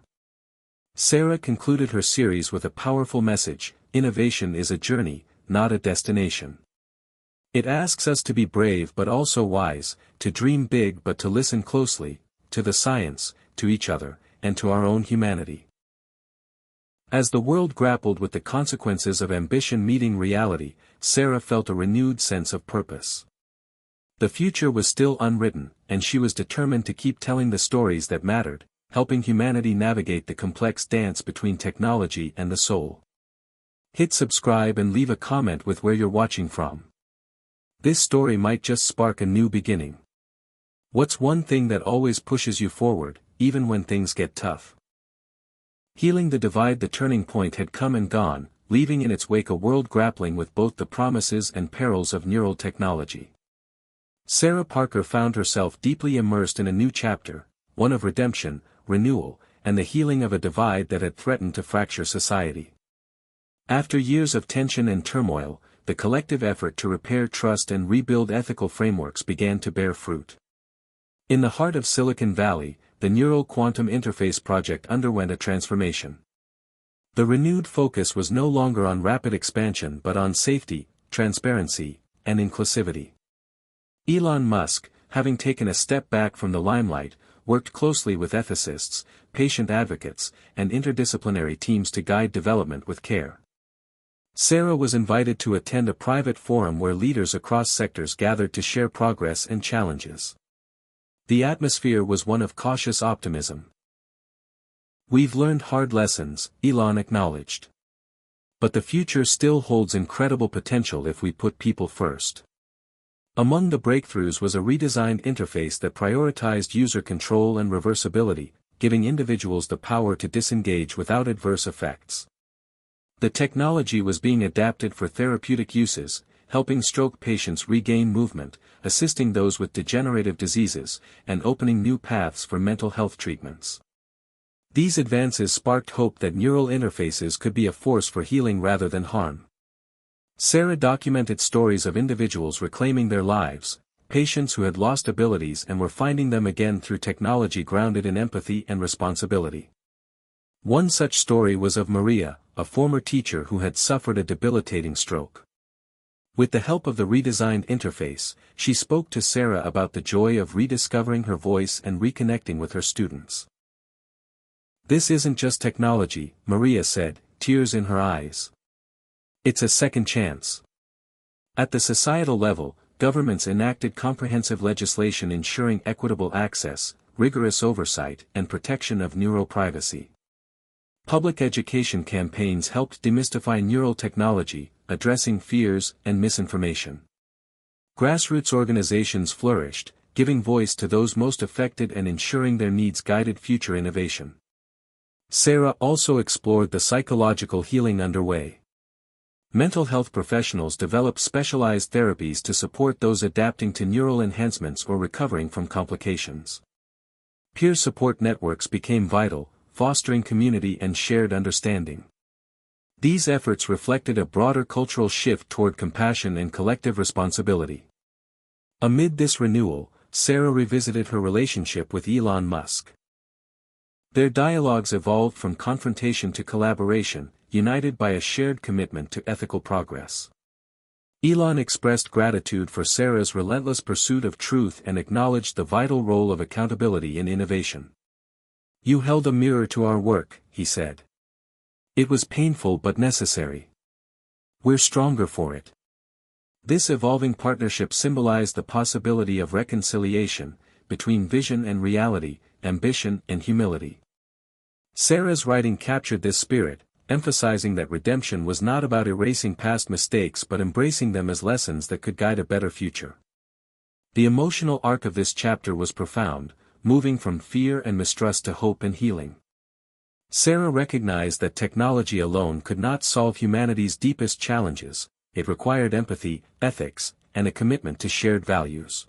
Sarah concluded her series with a powerful message: innovation is a journey, not a destination. It asks us to be brave but also wise, to dream big but to listen closely, to the science, to each other, and to our own humanity. As the world grappled with the consequences of ambition meeting reality, Sarah felt a renewed sense of purpose. The future was still unwritten, and she was determined to keep telling the stories that mattered, helping humanity navigate the complex dance between technology and the soul. Hit subscribe and leave a comment with where you're watching from. This story might just spark a new beginning. What's one thing that always pushes you forward, even when things get tough? Healing the divide. The turning point had come and gone, leaving in its wake a world grappling with both the promises and perils of neural technology. Sarah Parker found herself deeply immersed in a new chapter, one of redemption, renewal, and the healing of a divide that had threatened to fracture society. After years of tension and turmoil, the collective effort to repair trust and rebuild ethical frameworks began to bear fruit. In the heart of Silicon Valley, the Neural Quantum Interface project underwent a transformation. The renewed focus was no longer on rapid expansion but on safety, transparency, and inclusivity. Elon Musk, having taken a step back from the limelight, worked closely with ethicists, patient advocates, and interdisciplinary teams to guide development with care. Sarah was invited to attend a private forum where leaders across sectors gathered to share progress and challenges. The atmosphere was one of cautious optimism. "We've learned hard lessons," Elon acknowledged. "But the future still holds incredible potential if we put people first." Among the breakthroughs was a redesigned interface that prioritized user control and reversibility, giving individuals the power to disengage without adverse effects. The technology was being adapted for therapeutic uses, helping stroke patients regain movement, assisting those with degenerative diseases, and opening new paths for mental health treatments. These advances sparked hope that neural interfaces could be a force for healing rather than harm. Sarah documented stories of individuals reclaiming their lives, patients who had lost abilities and were finding them again through technology grounded in empathy and responsibility. One such story was of Maria, a former teacher who had suffered a debilitating stroke. With the help of the redesigned interface, she spoke to Sarah about the joy of rediscovering her voice and reconnecting with her students. "This isn't just technology," Maria said, tears in her eyes. "It's a second chance." At the societal level, governments enacted comprehensive legislation ensuring equitable access, rigorous oversight, and protection of neural privacy. Public education campaigns helped demystify neural technology, addressing fears and misinformation. Grassroots organizations flourished, giving voice to those most affected and ensuring their needs guided future innovation. Sarah also explored the psychological healing underway. Mental health professionals developed specialized therapies to support those adapting to neural enhancements or recovering from complications. Peer support networks became vital, fostering community and shared understanding. These efforts reflected a broader cultural shift toward compassion and collective responsibility. Amid this renewal, Sarah revisited her relationship with Elon Musk. Their dialogues evolved from confrontation to collaboration, united by a shared commitment to ethical progress. Elon expressed gratitude for Sarah's relentless pursuit of truth and acknowledged the vital role of accountability in innovation. "You held a mirror to our work," he said. "It was painful but necessary. We're stronger for it." This evolving partnership symbolized the possibility of reconciliation, between vision and reality, ambition and humility. Sarah's writing captured this spirit, emphasizing that redemption was not about erasing past mistakes but embracing them as lessons that could guide a better future. The emotional arc of this chapter was profound, moving from fear and mistrust to hope and healing. Sarah recognized that technology alone could not solve humanity's deepest challenges. It required empathy, ethics, and a commitment to shared values.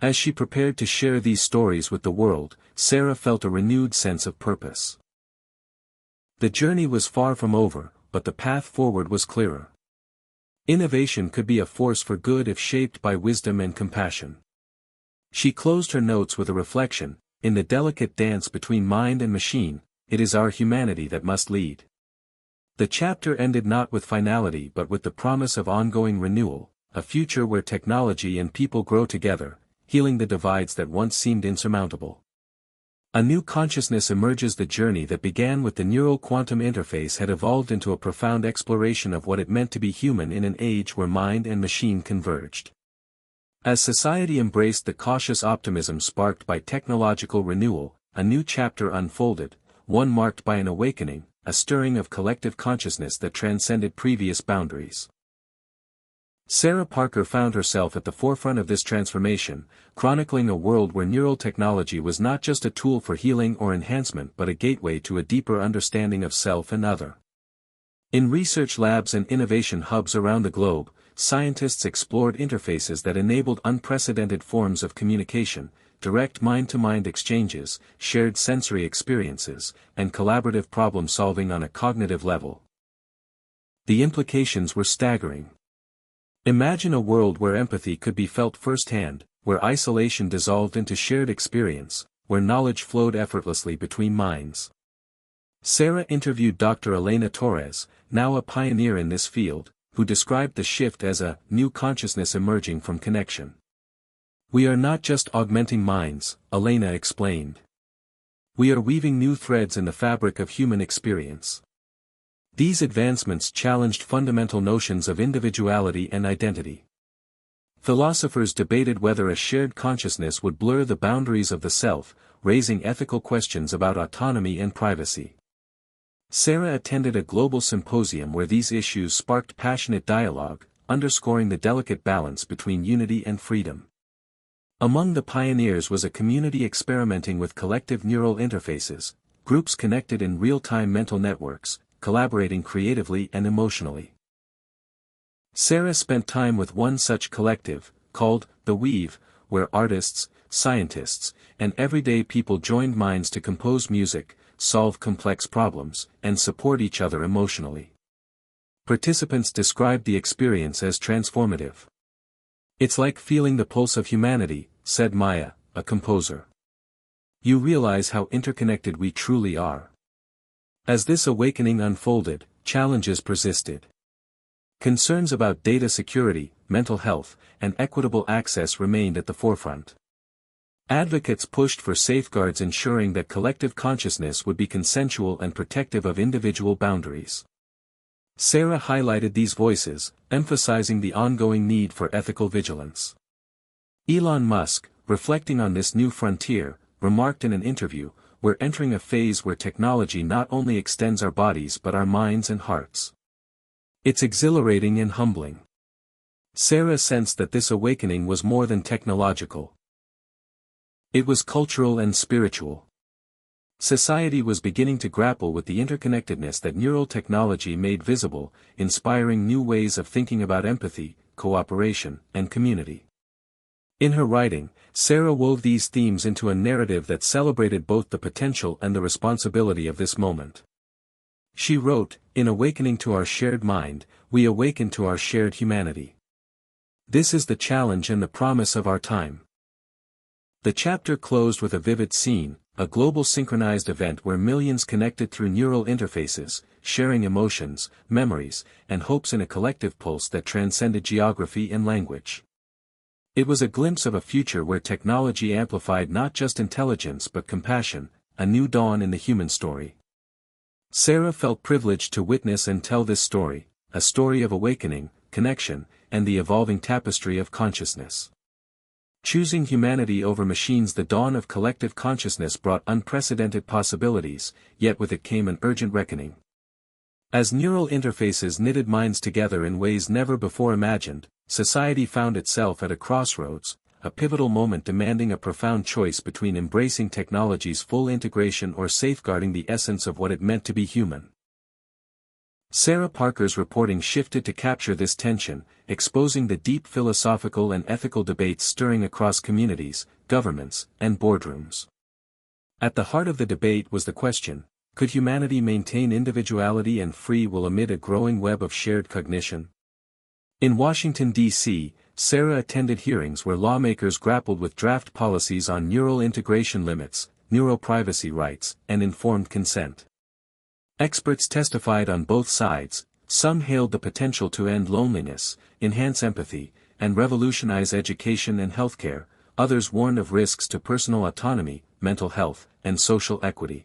As she prepared to share these stories with the world, Sarah felt a renewed sense of purpose. The journey was far from over, but the path forward was clearer. Innovation could be a force for good if shaped by wisdom and compassion. She closed her notes with a reflection: "In the delicate dance between mind and machine, it is our humanity that must lead." The chapter ended not with finality but with the promise of ongoing renewal, a future where technology and people grow together, healing the divides that once seemed insurmountable. A new consciousness emerges. The journey that began with the neural quantum interface had evolved into a profound exploration of what it meant to be human in an age where mind and machine converged. As society embraced the cautious optimism sparked by technological renewal, a new chapter unfolded, one marked by an awakening, a stirring of collective consciousness that transcended previous boundaries. Sarah Parker found herself at the forefront of this transformation, chronicling a world where neural technology was not just a tool for healing or enhancement but a gateway to a deeper understanding of self and other. In research labs and innovation hubs around the globe, scientists explored interfaces that enabled unprecedented forms of communication, direct mind-to-mind exchanges, shared sensory experiences, and collaborative problem-solving on a cognitive level. The implications were staggering. Imagine a world where empathy could be felt firsthand, where isolation dissolved into shared experience, where knowledge flowed effortlessly between minds. Sarah interviewed Dr. Elena Torres, now a pioneer in this field, who described the shift as a new consciousness emerging from connection. "We are not just augmenting minds," Elena explained. "We are weaving new threads in the fabric of human experience." These advancements challenged fundamental notions of individuality and identity. Philosophers debated whether a shared consciousness would blur the boundaries of the self, raising ethical questions about autonomy and privacy. Sarah attended a global symposium where these issues sparked passionate dialogue, underscoring the delicate balance between unity and freedom. Among the pioneers was a community experimenting with collective neural interfaces, groups connected in real-time mental networks, collaborating creatively and emotionally. Sarah spent time with one such collective, called The Weave, where artists, scientists, and everyday people joined minds to compose music, solve complex problems, and support each other emotionally. Participants described the experience as transformative. "It's like feeling the pulse of humanity," said Maya, a composer. "You realize how interconnected we truly are." As this awakening unfolded, challenges persisted. Concerns about data security, mental health, and equitable access remained at the forefront. Advocates pushed for safeguards ensuring that collective consciousness would be consensual and protective of individual boundaries. Sarah highlighted these voices, emphasizing the ongoing need for ethical vigilance. Elon Musk, reflecting on this new frontier, remarked in an interview, "We're entering a phase where technology not only extends our bodies but our minds and hearts. It's exhilarating and humbling." Sarah sensed that this awakening was more than technological. It was cultural and spiritual. Society was beginning to grapple with the interconnectedness that neural technology made visible, inspiring new ways of thinking about empathy, cooperation, and community. In her writing, Sarah wove these themes into a narrative that celebrated both the potential and the responsibility of this moment. She wrote, "In awakening to our shared mind, we awaken to our shared humanity. This is the challenge and the promise of our time." The chapter closed with a vivid scene, a global synchronized event where millions connected through neural interfaces, sharing emotions, memories, and hopes in a collective pulse that transcended geography and language. It was a glimpse of a future where technology amplified not just intelligence but compassion, a new dawn in the human story. Sarah felt privileged to witness and tell this story, a story of awakening, connection, and the evolving tapestry of consciousness. Choosing humanity over machines, the dawn of collective consciousness brought unprecedented possibilities, yet with it came an urgent reckoning. As neural interfaces knitted minds together in ways never before imagined, society found itself at a crossroads, a pivotal moment demanding a profound choice between embracing technology's full integration or safeguarding the essence of what it meant to be human. Sarah Parker's reporting shifted to capture this tension, exposing the deep philosophical and ethical debates stirring across communities, governments, and boardrooms. At the heart of the debate was the question, could humanity maintain individuality and free will amid a growing web of shared cognition? In Washington, D.C., Sarah attended hearings where lawmakers grappled with draft policies on neural integration limits, neuroprivacy rights, and informed consent. Experts testified on both sides. Some hailed the potential to end loneliness, enhance empathy, and revolutionize education and healthcare. Others warned of risks to personal autonomy, mental health, and social equity.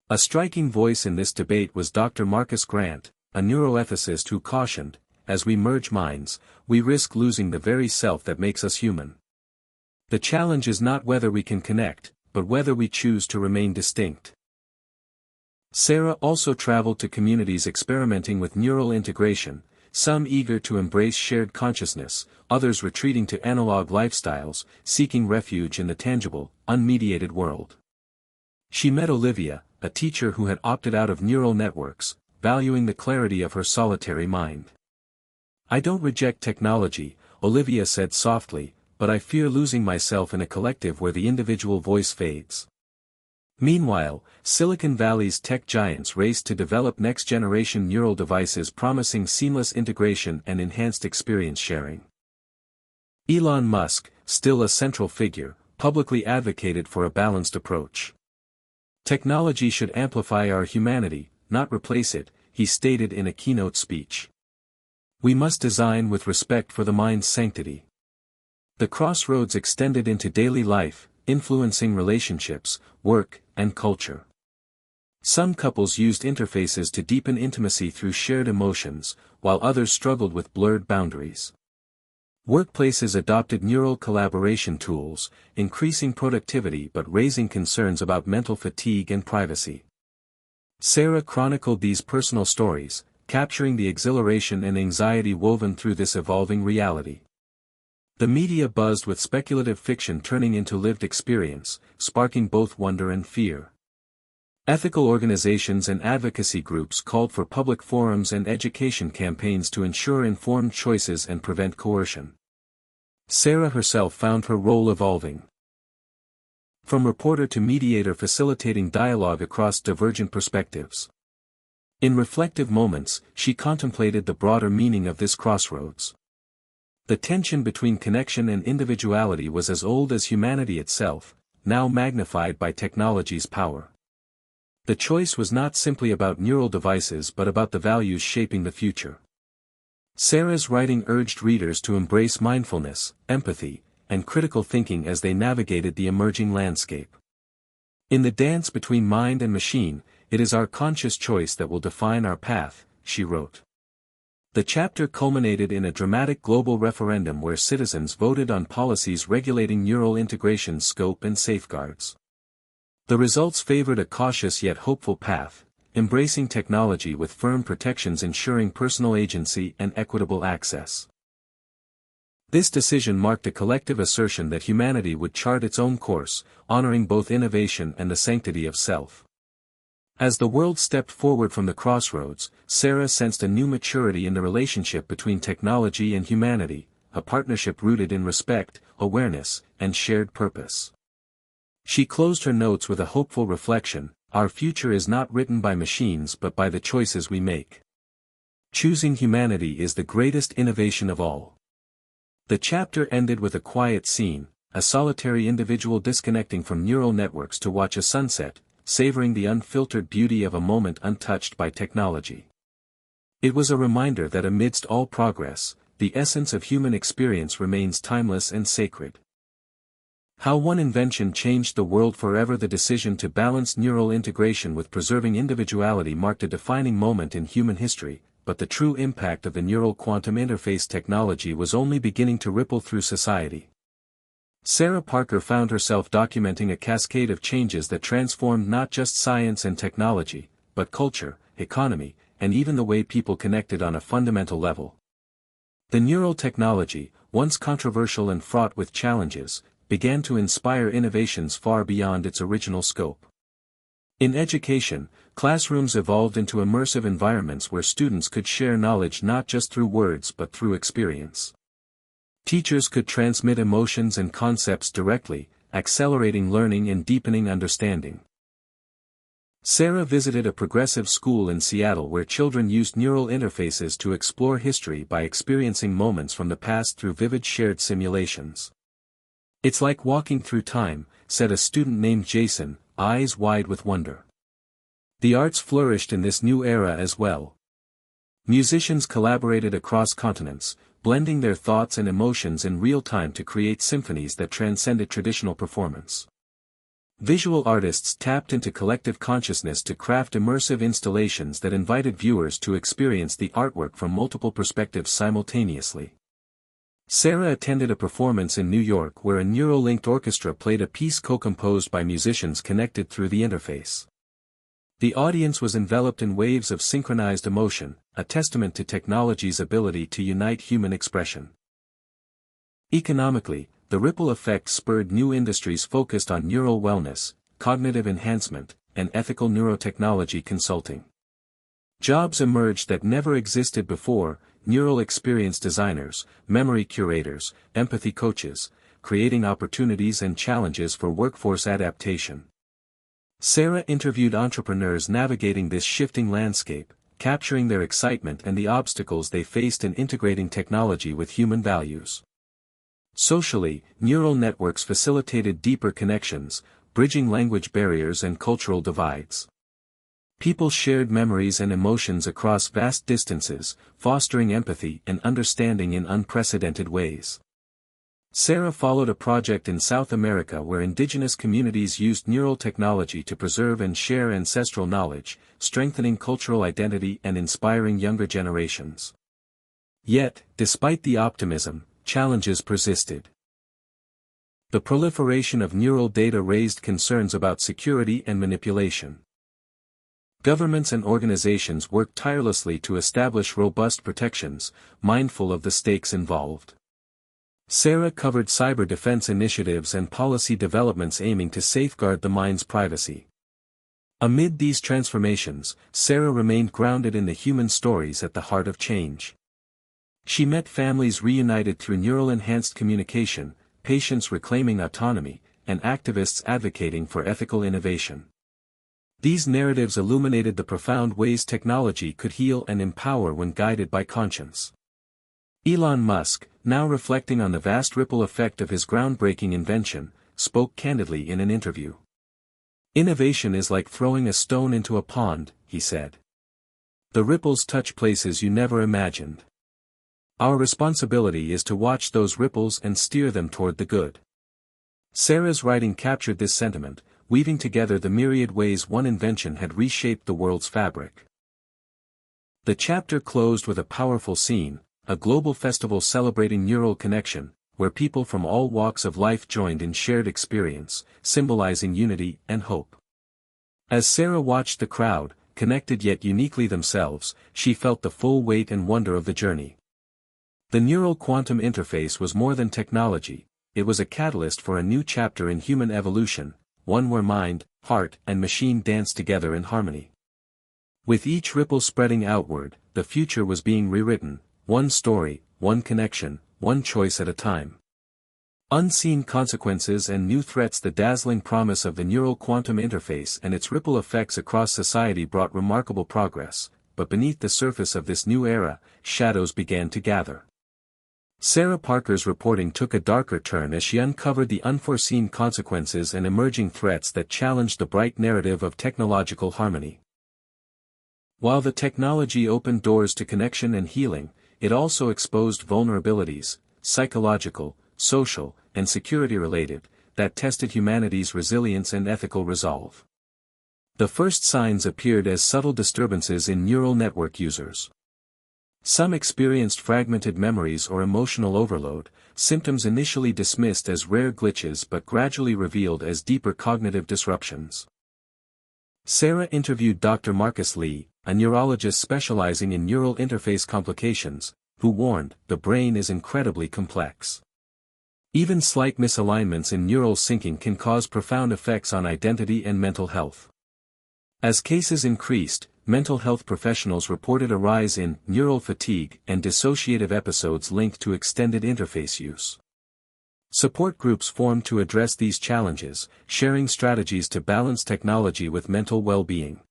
A striking voice in this debate was Dr. Marcus Grant, a neuroethicist who cautioned, "As we merge minds, we risk losing the very self that makes us human. The challenge is not whether we can connect, but whether we choose to remain distinct." Sarah also traveled to communities experimenting with neural integration, some eager to embrace shared consciousness, others retreating to analog lifestyles, seeking refuge in the tangible, unmediated world. She met Olivia, a teacher who had opted out of neural networks, valuing the clarity of her solitary mind. "I don't reject technology," Olivia said softly, "but I fear losing myself in a collective where the individual voice fades." Meanwhile, Silicon Valley's tech giants raced to develop next-generation neural devices promising seamless integration and enhanced experience sharing. Elon Musk, still a central figure, publicly advocated for a balanced approach. Technology should amplify our humanity, not replace it, he stated in a keynote speech. We must design with respect for the mind's sanctity. The crossroads extended into daily life, influencing relationships, work, and culture. Some couples used interfaces to deepen intimacy through shared emotions, while others struggled with blurred boundaries. Workplaces adopted neural collaboration tools, increasing productivity but raising concerns about mental fatigue and privacy. Sarah chronicled these personal stories, capturing the exhilaration and anxiety woven through this evolving reality. The media buzzed with speculative fiction turning into lived experience, sparking both wonder and fear. Ethical organizations and advocacy groups called for public forums and education campaigns to ensure informed choices and prevent coercion. Sarah herself found her role evolving. From reporter to mediator, facilitating dialogue across divergent perspectives. In reflective moments, she contemplated the broader meaning of this crossroads. The tension between connection and individuality was as old as humanity itself, now magnified by technology's power. The choice was not simply about neural devices but about the values shaping the future. Sarah's writing urged readers to embrace mindfulness, empathy, and critical thinking as they navigated the emerging landscape. In the dance between mind and machine, it is our conscious choice that will define our path, she wrote. The chapter culminated in a dramatic global referendum where citizens voted on policies regulating neural integration's scope and safeguards. The results favored a cautious yet hopeful path, embracing technology with firm protections ensuring personal agency and equitable access. This decision marked a collective assertion that humanity would chart its own course, honoring both innovation and the sanctity of self. As the world stepped forward from the crossroads, Sarah sensed a new maturity in the relationship between technology and humanity, a partnership rooted in respect, awareness, and shared purpose. She closed her notes with a hopeful reflection: our future is not written by machines but by the choices we make. Choosing humanity is the greatest innovation of all. The chapter ended with a quiet scene, a solitary individual disconnecting from neural networks to watch a sunset, savoring the unfiltered beauty of a moment untouched by technology. It was a reminder that amidst all progress, the essence of human experience remains timeless and sacred. How one invention changed the world forever. The decision to balance neural integration with preserving individuality marked a defining moment in human history, but the true impact of the neural quantum interface technology was only beginning to ripple through society. Sarah Parker found herself documenting a cascade of changes that transformed not just science and technology, but culture, economy, and even the way people connected on a fundamental level. The neural technology, once controversial and fraught with challenges, began to inspire innovations far beyond its original scope. In education, classrooms evolved into immersive environments where students could share knowledge not just through words but through experience. Teachers could transmit emotions and concepts directly, accelerating learning and deepening understanding. Sarah visited a progressive school in Seattle where children used neural interfaces to explore history by experiencing moments from the past through vivid shared simulations. "It's like walking through time," said a student named Jason, eyes wide with wonder. The arts flourished in this new era as well. Musicians collaborated across continents, blending their thoughts and emotions in real time to create symphonies that transcended traditional performance. Visual artists tapped into collective consciousness to craft immersive installations that invited viewers to experience the artwork from multiple perspectives simultaneously. Sarah attended a performance in New York where a neural-linked orchestra played a piece co-composed by musicians connected through the interface. The audience was enveloped in waves of synchronized emotion, a testament to technology's ability to unite human expression. Economically, the ripple effect spurred new industries focused on neural wellness, cognitive enhancement, and ethical neurotechnology consulting. Jobs emerged that never existed before: neural experience designers, memory curators, empathy coaches, creating opportunities and challenges for workforce adaptation. Sarah interviewed entrepreneurs navigating this shifting landscape, capturing their excitement and the obstacles they faced in integrating technology with human values. Socially, neural networks facilitated deeper connections, bridging language barriers and cultural divides. People shared memories and emotions across vast distances, fostering empathy and understanding in unprecedented ways. Sarah followed a project in South America where indigenous communities used neural technology to preserve and share ancestral knowledge, strengthening cultural identity and inspiring younger generations. Yet, despite the optimism, challenges persisted. The proliferation of neural data raised concerns about security and manipulation. Governments and organizations worked tirelessly to establish robust protections, mindful of the stakes involved. Sarah covered cyber defense initiatives and policy developments aiming to safeguard the mind's privacy. Amid these transformations, Sarah remained grounded in the human stories at the heart of change. She met families reunited through neural-enhanced communication, patients reclaiming autonomy, and activists advocating for ethical innovation. These narratives illuminated the profound ways technology could heal and empower when guided by conscience. Elon Musk, now reflecting on the vast ripple effect of his groundbreaking invention, spoke candidly in an interview. "Innovation is like throwing a stone into a pond," he said. "The ripples touch places you never imagined. Our responsibility is to watch those ripples and steer them toward the good." Sarah's writing captured this sentiment, weaving together the myriad ways one invention had reshaped the world's fabric. The chapter closed with a powerful scene, a global festival celebrating neural connection, where people from all walks of life joined in shared experience, symbolizing unity and hope. As Sarah watched the crowd, connected yet uniquely themselves, she felt the full weight and wonder of the journey. The neural quantum interface was more than technology, it was a catalyst for a new chapter in human evolution, one where mind, heart, and machine danced together in harmony. With each ripple spreading outward, the future was being rewritten, one story, one connection, one choice at a time. Unseen consequences and new threats. The dazzling promise of the neural quantum interface and its ripple effects across society brought remarkable progress, but beneath the surface of this new era, shadows began to gather. Sarah Parker's reporting took a darker turn as she uncovered the unforeseen consequences and emerging threats that challenged the bright narrative of technological harmony. While the technology opened doors to connection and healing, it also exposed vulnerabilities, psychological, social, and security-related, that tested humanity's resilience and ethical resolve. The first signs appeared as subtle disturbances in neural network users. Some experienced fragmented memories or emotional overload, symptoms initially dismissed as rare glitches but gradually revealed as deeper cognitive disruptions. Sarah interviewed Dr. Marcus Lee, a neurologist specializing in neural interface complications, who warned, "The brain is incredibly complex. Even slight misalignments in neural syncing can cause profound effects on identity and mental health." As cases increased, mental health professionals reported a rise in neural fatigue and dissociative episodes linked to extended interface use. Support groups formed to address these challenges, sharing strategies to balance technology with mental well-being.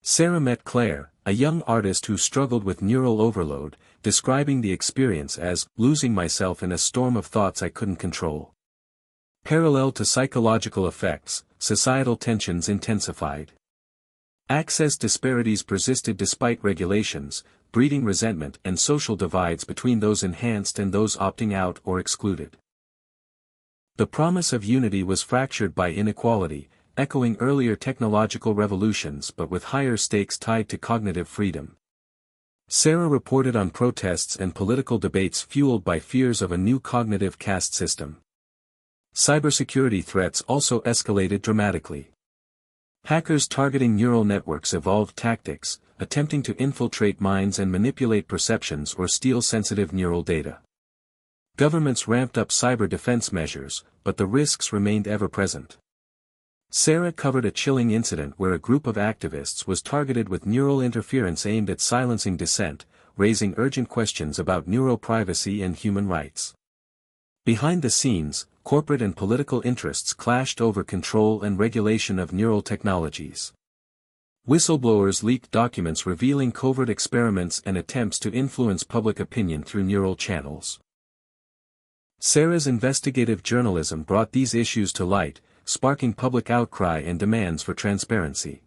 Sarah met Claire, a young artist who struggled with neural overload, describing the experience as losing myself in a storm of thoughts I couldn't control. Parallel to psychological effects, societal tensions intensified. Access disparities persisted despite regulations, breeding resentment and social divides between those enhanced and those opting out or excluded. The promise of unity was fractured by inequality, echoing earlier technological revolutions but with higher stakes tied to cognitive freedom. Sarah reported on protests and political debates fueled by fears of a new cognitive caste system. Cybersecurity threats also escalated dramatically. Hackers targeting neural networks evolved tactics, attempting to infiltrate minds and manipulate perceptions or steal sensitive neural data. Governments ramped up cyber defense measures, but the risks remained ever-present. Sarah covered a chilling incident where a group of activists was targeted with neural interference aimed at silencing dissent, raising urgent questions about neural privacy and human rights. Behind the scenes, corporate and political interests clashed over control and regulation of neural technologies. Whistleblowers leaked documents revealing covert experiments and attempts to influence public opinion through neural channels. Sarah's investigative journalism brought these issues to light, sparking public outcry and demands for transparency.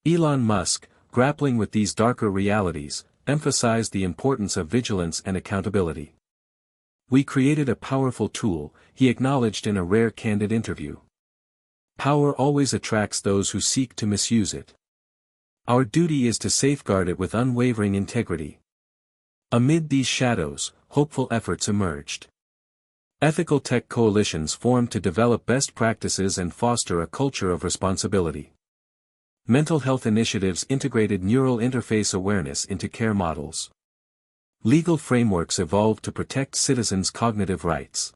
Elon Musk, grappling with these darker realities, emphasized the importance of vigilance and accountability. "We created a powerful tool," he acknowledged in a rare candid interview. "Power always attracts those who seek to misuse it. Our duty is to safeguard it with unwavering integrity." Amid these shadows, hopeful efforts emerged. Ethical tech coalitions formed to develop best practices and foster a culture of responsibility. Mental health initiatives integrated neural interface awareness into care models. Legal frameworks evolved to protect citizens' cognitive rights.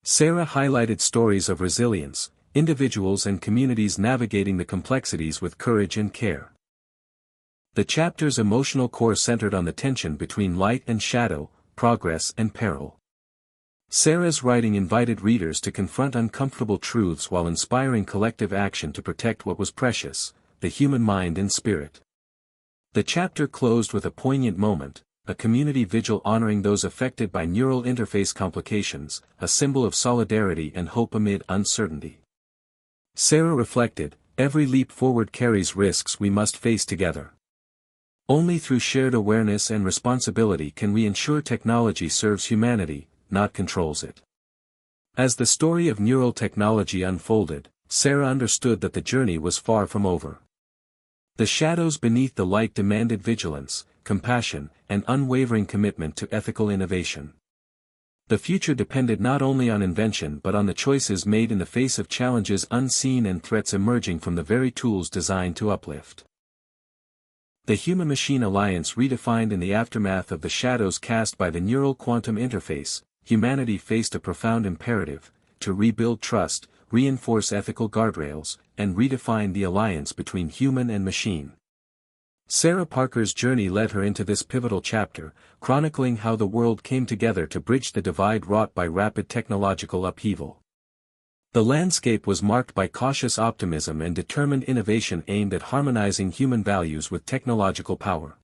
Sarah highlighted stories of resilience, individuals and communities navigating the complexities with courage and care. The chapter's emotional core centered on the tension between light and shadow, progress and peril. Sarah's writing invited readers to confront uncomfortable truths while inspiring collective action to protect what was precious, the human mind and spirit. The chapter closed with a poignant moment, a community vigil honoring those affected by neural interface complications, a symbol of solidarity and hope amid uncertainty. Sarah reflected, "Every leap forward carries risks we must face together. Only through shared awareness and responsibility can we ensure technology serves humanity, not controls it." As the story of neural technology unfolded, Sarah understood that the journey was far from over. The shadows beneath the light demanded vigilance, compassion, and unwavering commitment to ethical innovation. The future depended not only on invention but on the choices made in the face of challenges unseen and threats emerging from the very tools designed to uplift. The Human-Machine Alliance redefined in the aftermath of the shadows cast by the neural quantum interface, humanity faced a profound imperative: to rebuild trust, reinforce ethical guardrails, and redefine the alliance between human and machine. Sarah Parker's journey led her into this pivotal chapter, chronicling how the world came together to bridge the divide wrought by rapid technological upheaval. The landscape was marked by cautious optimism and determined innovation aimed at harmonizing human values with technological power.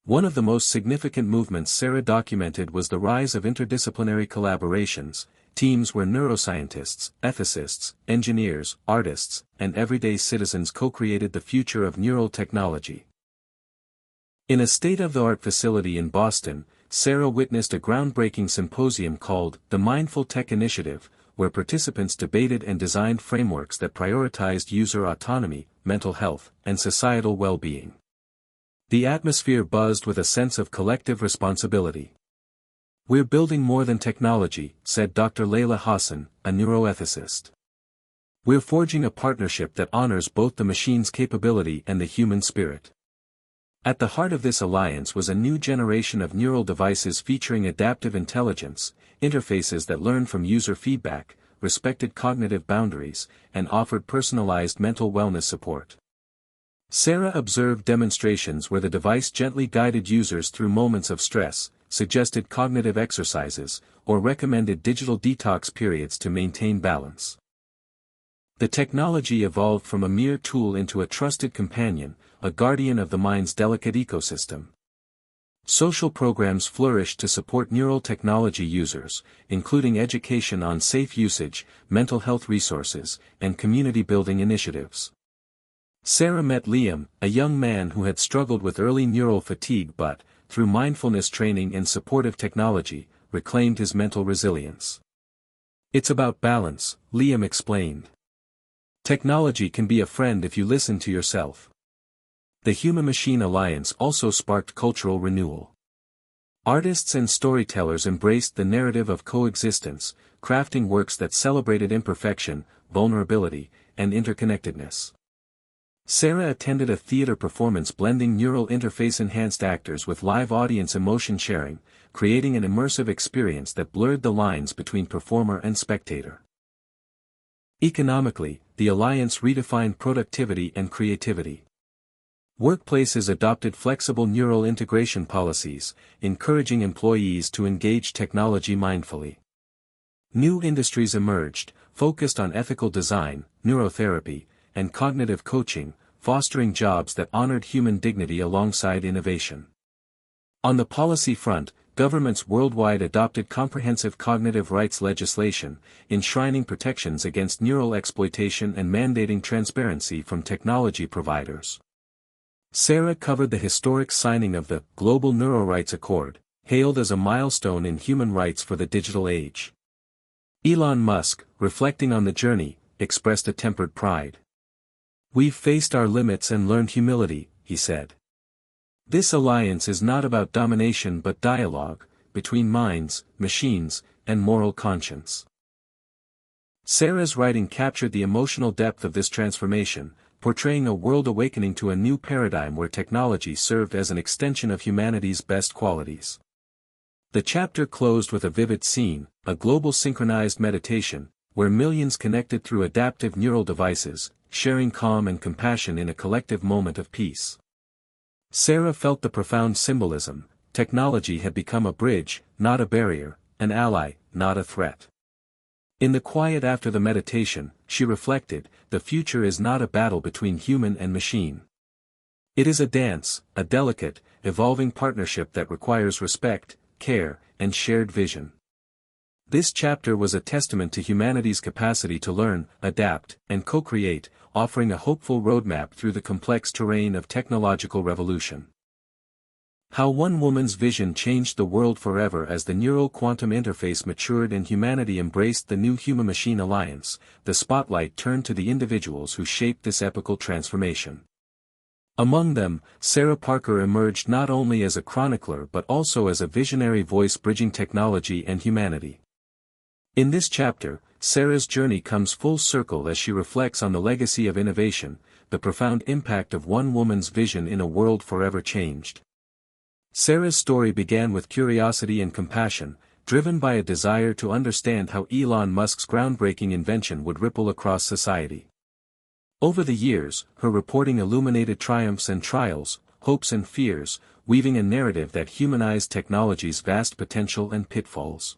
One of the most significant movements Sarah documented was the rise of interdisciplinary collaborations, teams where neuroscientists, ethicists, engineers, artists, and everyday citizens co-created the future of neural technology. In a state-of-the-art facility in Boston, Sarah witnessed a groundbreaking symposium called the Mindful Tech Initiative, where participants debated and designed frameworks that prioritized user autonomy, mental health, and societal well-being. The atmosphere buzzed with a sense of collective responsibility. "We're building more than technology," said Dr. Layla Hassan, a neuroethicist. "We're forging a partnership that honors both the machine's capability and the human spirit." At the heart of this alliance was a new generation of neural devices featuring adaptive intelligence, interfaces that learned from user feedback, respected cognitive boundaries, and offered personalized mental wellness support. Sarah observed demonstrations where the device gently guided users through moments of stress, suggested cognitive exercises, or recommended digital detox periods to maintain balance. The technology evolved from a mere tool into a trusted companion, a guardian of the mind's delicate ecosystem. Social programs flourished to support neural technology users, including education on safe usage, mental health resources, and community-building initiatives. Sarah met Liam, a young man who had struggled with early neural fatigue but, through mindfulness training and supportive technology, reclaimed his mental resilience. "It's about balance," Liam explained. "Technology can be a friend if you listen to yourself." The Human-Machine Alliance also sparked cultural renewal. Artists and storytellers embraced the narrative of coexistence, crafting works that celebrated imperfection, vulnerability, and interconnectedness. Sarah attended a theater performance blending neural interface-enhanced actors with live audience emotion sharing, creating an immersive experience that blurred the lines between performer and spectator. Economically, the alliance redefined productivity and creativity. Workplaces adopted flexible neural integration policies, encouraging employees to engage technology mindfully. New industries emerged, focused on ethical design, neurotherapy, and cognitive coaching, fostering jobs that honored human dignity alongside innovation. On the policy front, governments worldwide adopted comprehensive cognitive rights legislation, enshrining protections against neural exploitation and mandating transparency from technology providers. Sarah covered the historic signing of the Global Neuro Rights Accord, hailed as a milestone in human rights for the digital age. Elon Musk, reflecting on the journey, expressed a tempered pride. "We've faced our limits and learned humility," he said. "This alliance is not about domination but dialogue, between minds, machines, and moral conscience." Sarah's writing captured the emotional depth of this transformation, portraying a world awakening to a new paradigm where technology served as an extension of humanity's best qualities. The chapter closed with a vivid scene, a global synchronized meditation, where millions connected through adaptive neural devices, sharing calm and compassion in a collective moment of peace. Sarah felt the profound symbolism. Technology had become a bridge, not a barrier, an ally, not a threat. In the quiet after the meditation, she reflected, the future is not a battle between human and machine. It is a dance, a delicate, evolving partnership that requires respect, care, and shared vision. This chapter was a testament to humanity's capacity to learn, adapt, and co-create, offering a hopeful roadmap through the complex terrain of technological revolution. How one woman's vision changed the world forever. As the neural quantum interface matured and humanity embraced the new human-machine alliance, the spotlight turned to the individuals who shaped this epochal transformation. Among them, Sarah Parker emerged not only as a chronicler but also as a visionary voice bridging technology and humanity. In this chapter, Sarah's journey comes full circle as she reflects on the legacy of innovation, the profound impact of one woman's vision in a world forever changed. Sarah's story began with curiosity and compassion, driven by a desire to understand how Elon Musk's groundbreaking invention would ripple across society. Over the years, her reporting illuminated triumphs and trials, hopes and fears, weaving a narrative that humanized technology's vast potential and pitfalls.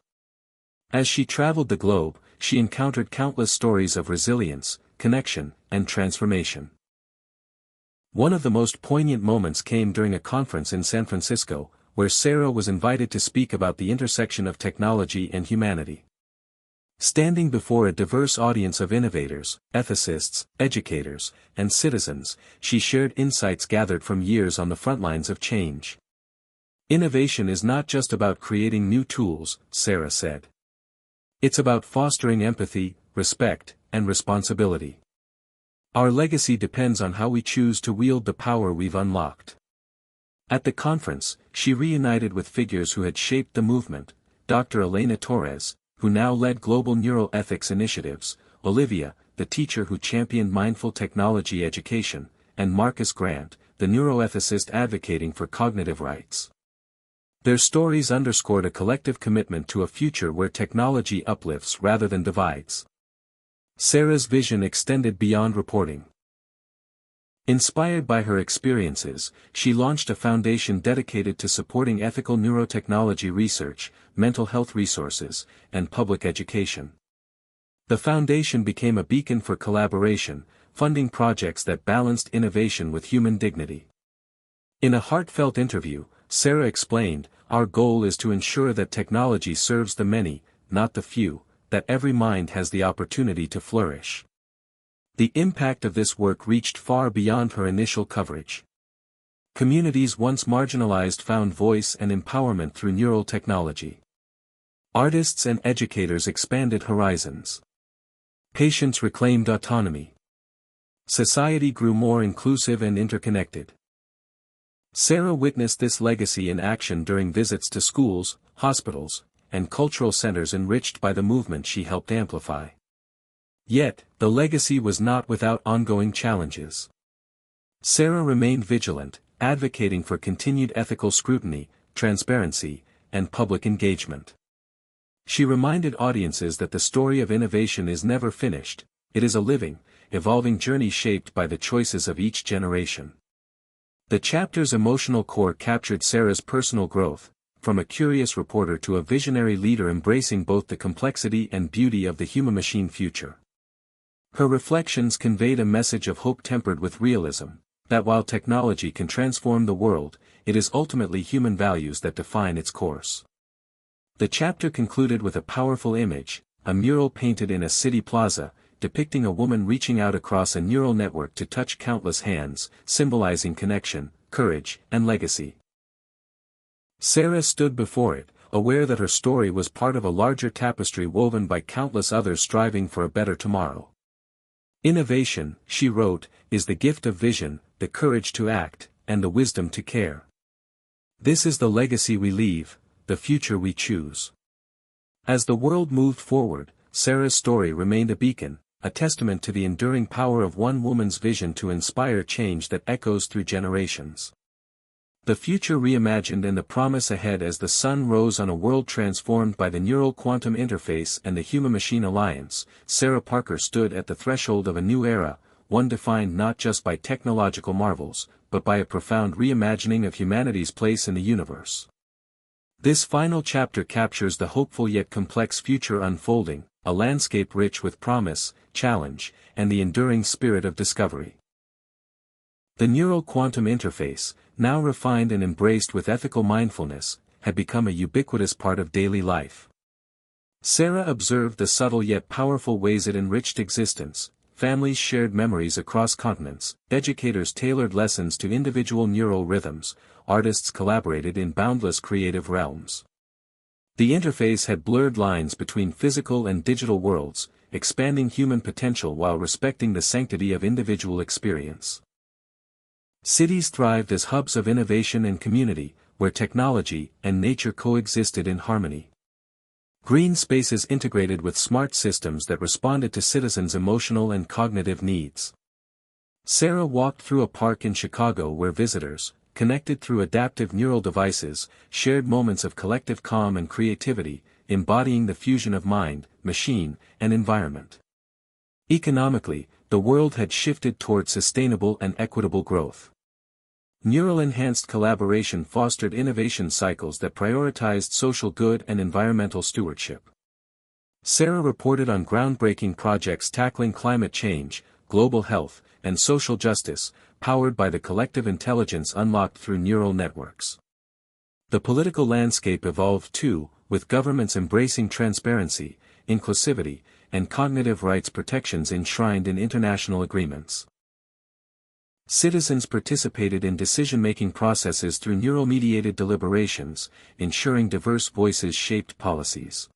As she traveled the globe, she encountered countless stories of resilience, connection, and transformation. One of the most poignant moments came during a conference in San Francisco, where Sarah was invited to speak about the intersection of technology and humanity. Standing before a diverse audience of innovators, ethicists, educators, and citizens, she shared insights gathered from years on the front lines of change. "Innovation is not just about creating new tools," Sarah said. "It's about fostering empathy, respect, and responsibility. Our legacy depends on how we choose to wield the power we've unlocked." At the conference, she reunited with figures who had shaped the movement: Dr. Elena Torres, who now led global neural ethics initiatives, Olivia, the teacher who championed mindful technology education, and Marcus Grant, the neuroethicist advocating for cognitive rights. Their stories underscored a collective commitment to a future where technology uplifts rather than divides. Sarah's vision extended beyond reporting. Inspired by her experiences, she launched a foundation dedicated to supporting ethical neurotechnology research, mental health resources, and public education. The foundation became a beacon for collaboration, funding projects that balanced innovation with human dignity. In a heartfelt interview, Sarah explained, "Our goal is to ensure that technology serves the many, not the few, that every mind has the opportunity to flourish." The impact of this work reached far beyond her initial coverage. Communities once marginalized found voice and empowerment through neural technology. Artists and educators expanded horizons. Patients reclaimed autonomy. Society grew more inclusive and interconnected. Sarah witnessed this legacy in action during visits to schools, hospitals, and cultural centers enriched by the movement she helped amplify. Yet, the legacy was not without ongoing challenges. Sarah remained vigilant, advocating for continued ethical scrutiny, transparency, and public engagement. She reminded audiences that the story of innovation is never finished, it is a living, evolving journey shaped by the choices of each generation. The chapter's emotional core captured Sarah's personal growth, from a curious reporter to a visionary leader embracing both the complexity and beauty of the human-machine future. Her reflections conveyed a message of hope tempered with realism, that while technology can transform the world, it is ultimately human values that define its course. The chapter concluded with a powerful image, a mural painted in a city plaza, depicting a woman reaching out across a neural network to touch countless hands, symbolizing connection, courage, and legacy. Sarah stood before it, aware that her story was part of a larger tapestry woven by countless others striving for a better tomorrow. Innovation, she wrote, is the gift of vision, the courage to act, and the wisdom to care. This is the legacy we leave, the future we choose. As the world moved forward, Sarah's story remained a beacon, a testament to the enduring power of one woman's vision to inspire change that echoes through generations. The future reimagined and the promise ahead as the sun rose on a world transformed by the neural quantum interface and the human-machine alliance. Sarah Parker stood at the threshold of a new era, one defined not just by technological marvels, but by a profound reimagining of humanity's place in the universe. This final chapter captures the hopeful yet complex future unfolding, a landscape rich with promise, challenge, and the enduring spirit of discovery. The neural quantum interface, now refined and embraced with ethical mindfulness, had become a ubiquitous part of daily life. Sarah observed the subtle yet powerful ways it enriched existence. Families shared memories across continents, educators tailored lessons to individual neural rhythms, artists collaborated in boundless creative realms. The interface had blurred lines between physical and digital worlds, expanding human potential while respecting the sanctity of individual experience. Cities thrived as hubs of innovation and community, where technology and nature coexisted in harmony. Green spaces integrated with smart systems that responded to citizens' emotional and cognitive needs. Sarah walked through a park in Chicago where visitors, connected through adaptive neural devices, shared moments of collective calm and creativity, embodying the fusion of mind, machine, and environment. Economically, the world had shifted toward sustainable and equitable growth. Neural-enhanced collaboration fostered innovation cycles that prioritized social good and environmental stewardship. Sarah reported on groundbreaking projects tackling climate change, global health, and social justice, powered by the collective intelligence unlocked through neural networks. The political landscape evolved too, with governments embracing transparency, inclusivity, and cognitive rights protections enshrined in international agreements. Citizens participated in decision-making processes through neural-mediated deliberations, ensuring diverse voices shaped policies.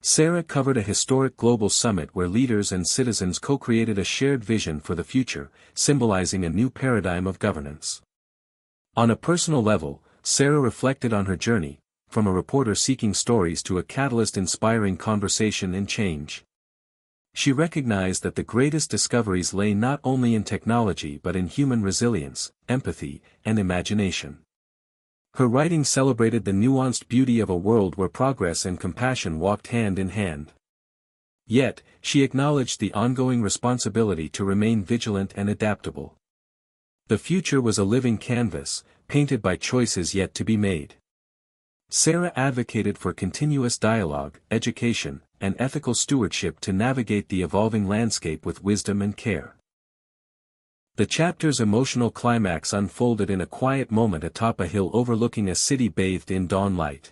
Sarah covered a historic global summit where leaders and citizens co-created a shared vision for the future, symbolizing a new paradigm of governance. On a personal level, Sarah reflected on her journey, from a reporter seeking stories to a catalyst inspiring conversation and change. She recognized that the greatest discoveries lay not only in technology but in human resilience, empathy, and imagination. Her writing celebrated the nuanced beauty of a world where progress and compassion walked hand in hand. Yet, she acknowledged the ongoing responsibility to remain vigilant and adaptable. The future was a living canvas, painted by choices yet to be made. Sarah advocated for continuous dialogue, education, and ethical stewardship to navigate the evolving landscape with wisdom and care. The chapter's emotional climax unfolded in a quiet moment atop a hill overlooking a city bathed in dawn light.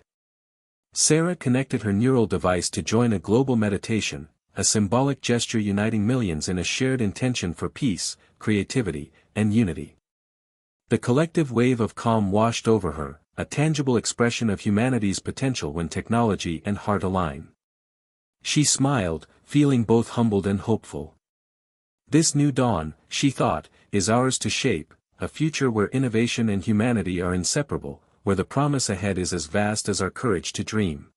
Sarah connected her neural device to join a global meditation, a symbolic gesture uniting millions in a shared intention for peace, creativity, and unity. The collective wave of calm washed over her, a tangible expression of humanity's potential when technology and heart align. She smiled, feeling both humbled and hopeful. This new dawn, she thought, is ours to shape, a future where innovation and humanity are inseparable, where the promise ahead is as vast as our courage to dream.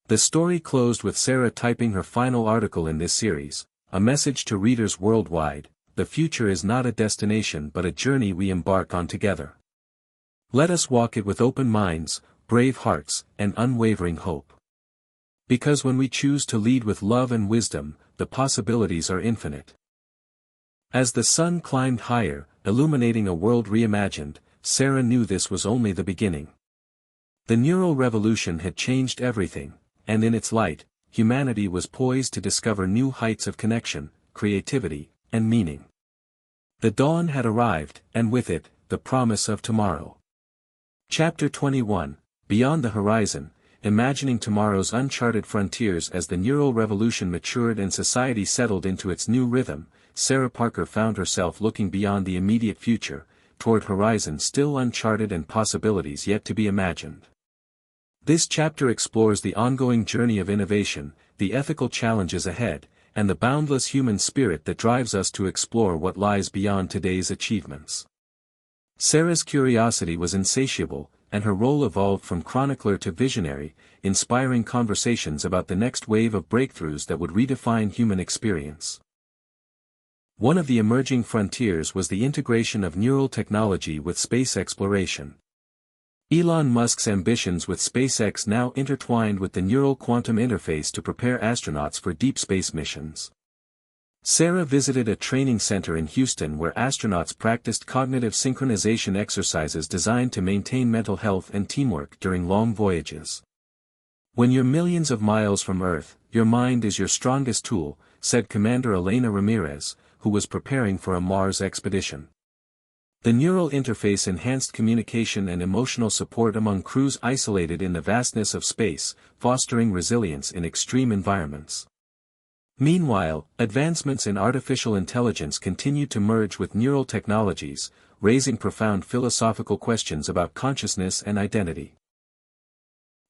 The story closed with Sarah typing her final article in this series, a message to readers worldwide: the future is not a destination but a journey we embark on together. Let us walk it with open minds, brave hearts, and unwavering hope. Because when we choose to lead with love and wisdom, the possibilities are infinite. As the sun climbed higher, illuminating a world reimagined, Sarah knew this was only the beginning. The neural revolution had changed everything, and in its light, humanity was poised to discover new heights of connection, creativity, and meaning. The dawn had arrived, and with it, the promise of tomorrow. Chapter 21, Beyond the Horizon, Imagining Tomorrow's Uncharted Frontiers. As the neural revolution matured and society settled into its new rhythm, Sarah Parker found herself looking beyond the immediate future, toward horizons still uncharted and possibilities yet to be imagined. This chapter explores the ongoing journey of innovation, the ethical challenges ahead, and the boundless human spirit that drives us to explore what lies beyond today's achievements. Sarah's curiosity was insatiable, and her role evolved from chronicler to visionary, inspiring conversations about the next wave of breakthroughs that would redefine human experience. One of the emerging frontiers was the integration of neural technology with space exploration. Elon Musk's ambitions with SpaceX now intertwined with the neural quantum interface to prepare astronauts for deep space missions. Sarah visited a training center in Houston where astronauts practiced cognitive synchronization exercises designed to maintain mental health and teamwork during long voyages. "When you're millions of miles from Earth, your mind is your strongest tool," said Commander Elena Ramirez, who was preparing for a Mars expedition. The neural interface enhanced communication and emotional support among crews isolated in the vastness of space, fostering resilience in extreme environments. Meanwhile, advancements in artificial intelligence continued to merge with neural technologies, raising profound philosophical questions about consciousness and identity.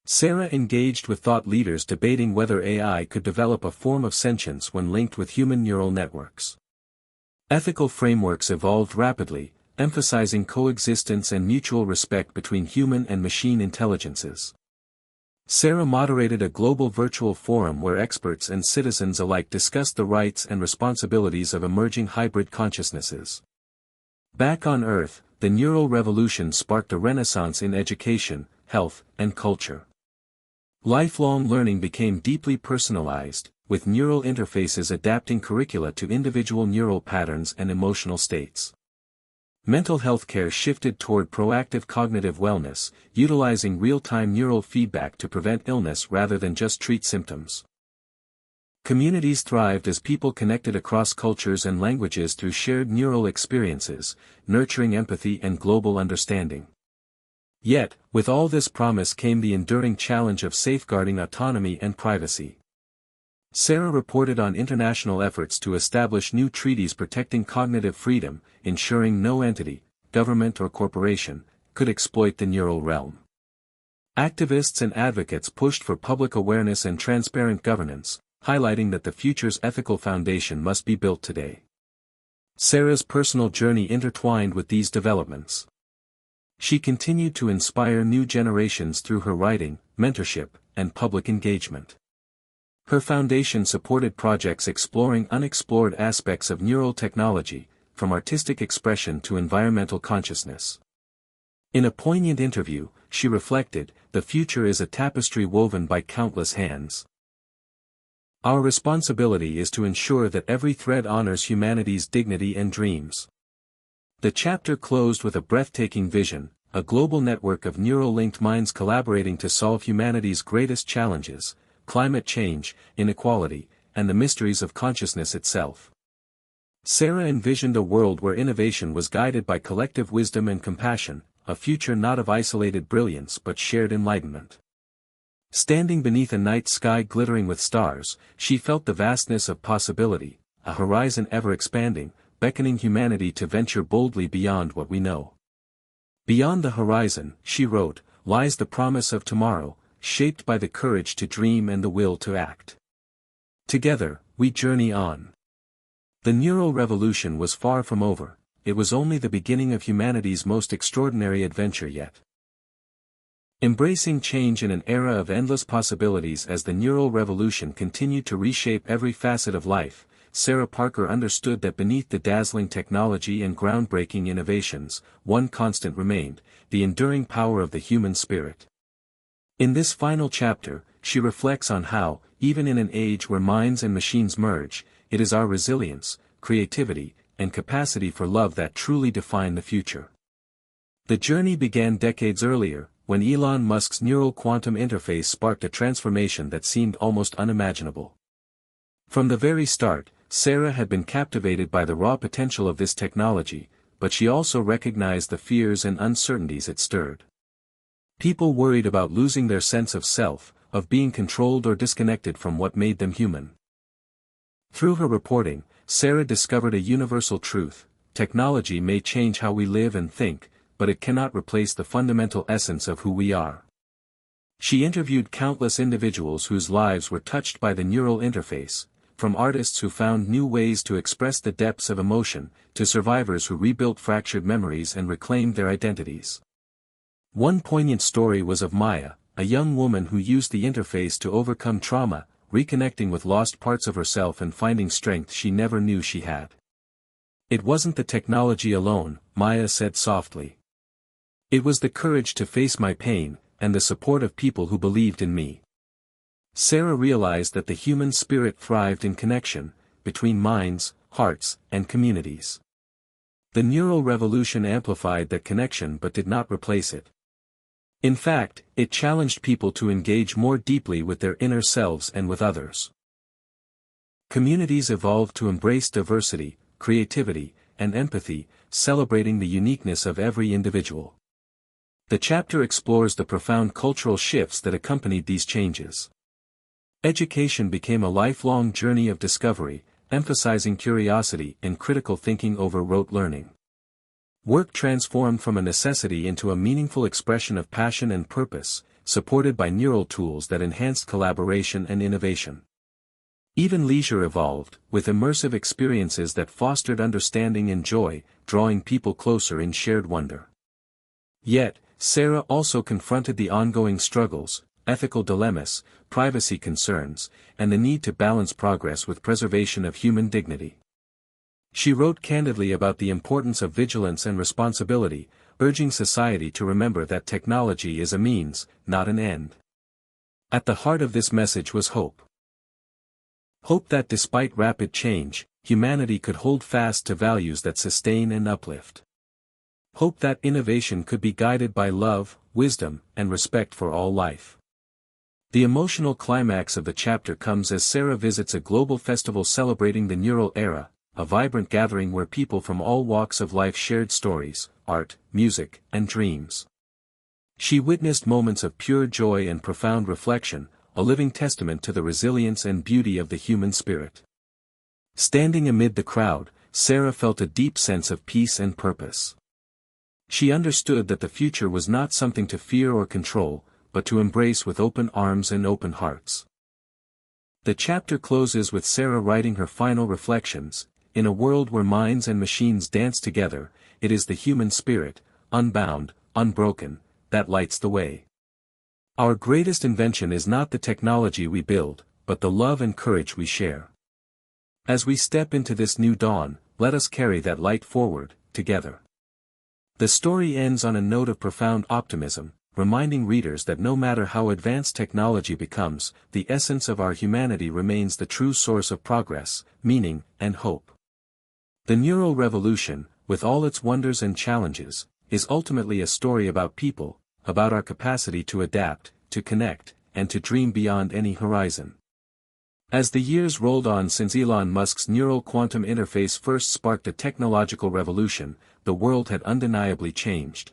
Sarah engaged with thought leaders debating whether AI could develop a form of sentience when linked with human neural networks. Ethical frameworks evolved rapidly, emphasizing coexistence and mutual respect between human and machine intelligences. Sarah moderated a global virtual forum where experts and citizens alike discussed the rights and responsibilities of emerging hybrid consciousnesses. Back on Earth, the neural revolution sparked a renaissance in education, health, and culture. Lifelong learning became deeply personalized, with neural interfaces adapting curricula to individual neural patterns and emotional states. Mental health care shifted toward proactive cognitive wellness, utilizing real-time neural feedback to prevent illness rather than just treat symptoms. Communities thrived as people connected across cultures and languages through shared neural experiences, nurturing empathy and global understanding. Yet, with all this promise came the enduring challenge of safeguarding autonomy and privacy. Sarah reported on international efforts to establish new treaties protecting cognitive freedom, ensuring no entity, government or corporation, could exploit the neural realm. Activists and advocates pushed for public awareness and transparent governance, highlighting that the future's ethical foundation must be built today. Sarah's personal journey intertwined with these developments. She continued to inspire new generations through her writing, mentorship, and public engagement. Her foundation supported projects exploring unexplored aspects of neural technology, from artistic expression to environmental consciousness. In a poignant interview, she reflected, "The future is a tapestry woven by countless hands. Our responsibility is to ensure that every thread honors humanity's dignity and dreams." The chapter closed with a breathtaking vision, a global network of neural-linked minds collaborating to solve humanity's greatest challenges: climate change, inequality, and the mysteries of consciousness itself. Sarah envisioned a world where innovation was guided by collective wisdom and compassion, a future not of isolated brilliance but shared enlightenment. Standing beneath a night sky glittering with stars, she felt the vastness of possibility, a horizon ever expanding, beckoning humanity to venture boldly beyond what we know. Beyond the horizon, she wrote, lies the promise of tomorrow, shaped by the courage to dream and the will to act. Together, we journey on. The neural revolution was far from over, it was only the beginning of humanity's most extraordinary adventure yet. Embracing change in an era of endless possibilities. As the neural revolution continued to reshape every facet of life, Sarah Parker understood that beneath the dazzling technology and groundbreaking innovations, one constant remained: the enduring power of the human spirit. In this final chapter, she reflects on how, even in an age where minds and machines merge, it is our resilience, creativity, and capacity for love that truly define the future. The journey began decades earlier, when Elon Musk's neural quantum interface sparked a transformation that seemed almost unimaginable. From the very start, Sarah had been captivated by the raw potential of this technology, but she also recognized the fears and uncertainties it stirred. People worried about losing their sense of self, of being controlled or disconnected from what made them human. Through her reporting, Sarah discovered a universal truth: technology may change how we live and think, but it cannot replace the fundamental essence of who we are. She interviewed countless individuals whose lives were touched by the neural interface, from artists who found new ways to express the depths of emotion, to survivors who rebuilt fractured memories and reclaimed their identities. One poignant story was of Maya, a young woman who used the interface to overcome trauma, reconnecting with lost parts of herself and finding strength she never knew she had. "It wasn't the technology alone," Maya said softly. "It was the courage to face my pain, and the support of people who believed in me." Sarah realized that the human spirit thrived in connection, between minds, hearts, and communities. The neural revolution amplified that connection but did not replace it. In fact, it challenged people to engage more deeply with their inner selves and with others. Communities evolved to embrace diversity, creativity, and empathy, celebrating the uniqueness of every individual. The chapter explores the profound cultural shifts that accompanied these changes. Education became a lifelong journey of discovery, emphasizing curiosity and critical thinking over rote learning. Work transformed from a necessity into a meaningful expression of passion and purpose, supported by neural tools that enhanced collaboration and innovation. Even leisure evolved, with immersive experiences that fostered understanding and joy, drawing people closer in shared wonder. Yet, Sarah also confronted the ongoing struggles, ethical dilemmas, privacy concerns, and the need to balance progress with preservation of human dignity. She wrote candidly about the importance of vigilance and responsibility, urging society to remember that technology is a means, not an end. At the heart of this message was hope. Hope that despite rapid change, humanity could hold fast to values that sustain and uplift. Hope that innovation could be guided by love, wisdom, and respect for all life. The emotional climax of the chapter comes as Sarah visits a global festival celebrating the neural era, a vibrant gathering where people from all walks of life shared stories, art, music, and dreams. She witnessed moments of pure joy and profound reflection, a living testament to the resilience and beauty of the human spirit. Standing amid the crowd, Sarah felt a deep sense of peace and purpose. She understood that the future was not something to fear or control, but to embrace with open arms and open hearts. The chapter closes with Sarah writing her final reflections: "In a world where minds and machines dance together, it is the human spirit, unbound, unbroken, that lights the way. Our greatest invention is not the technology we build, but the love and courage we share. As we step into this new dawn, let us carry that light forward, together." The story ends on a note of profound optimism, reminding readers that no matter how advanced technology becomes, the essence of our humanity remains the true source of progress, meaning, and hope. The neural revolution, with all its wonders and challenges, is ultimately a story about people, about our capacity to adapt, to connect, and to dream beyond any horizon. As the years rolled on since Elon Musk's neural quantum interface first sparked a technological revolution, the world had undeniably changed.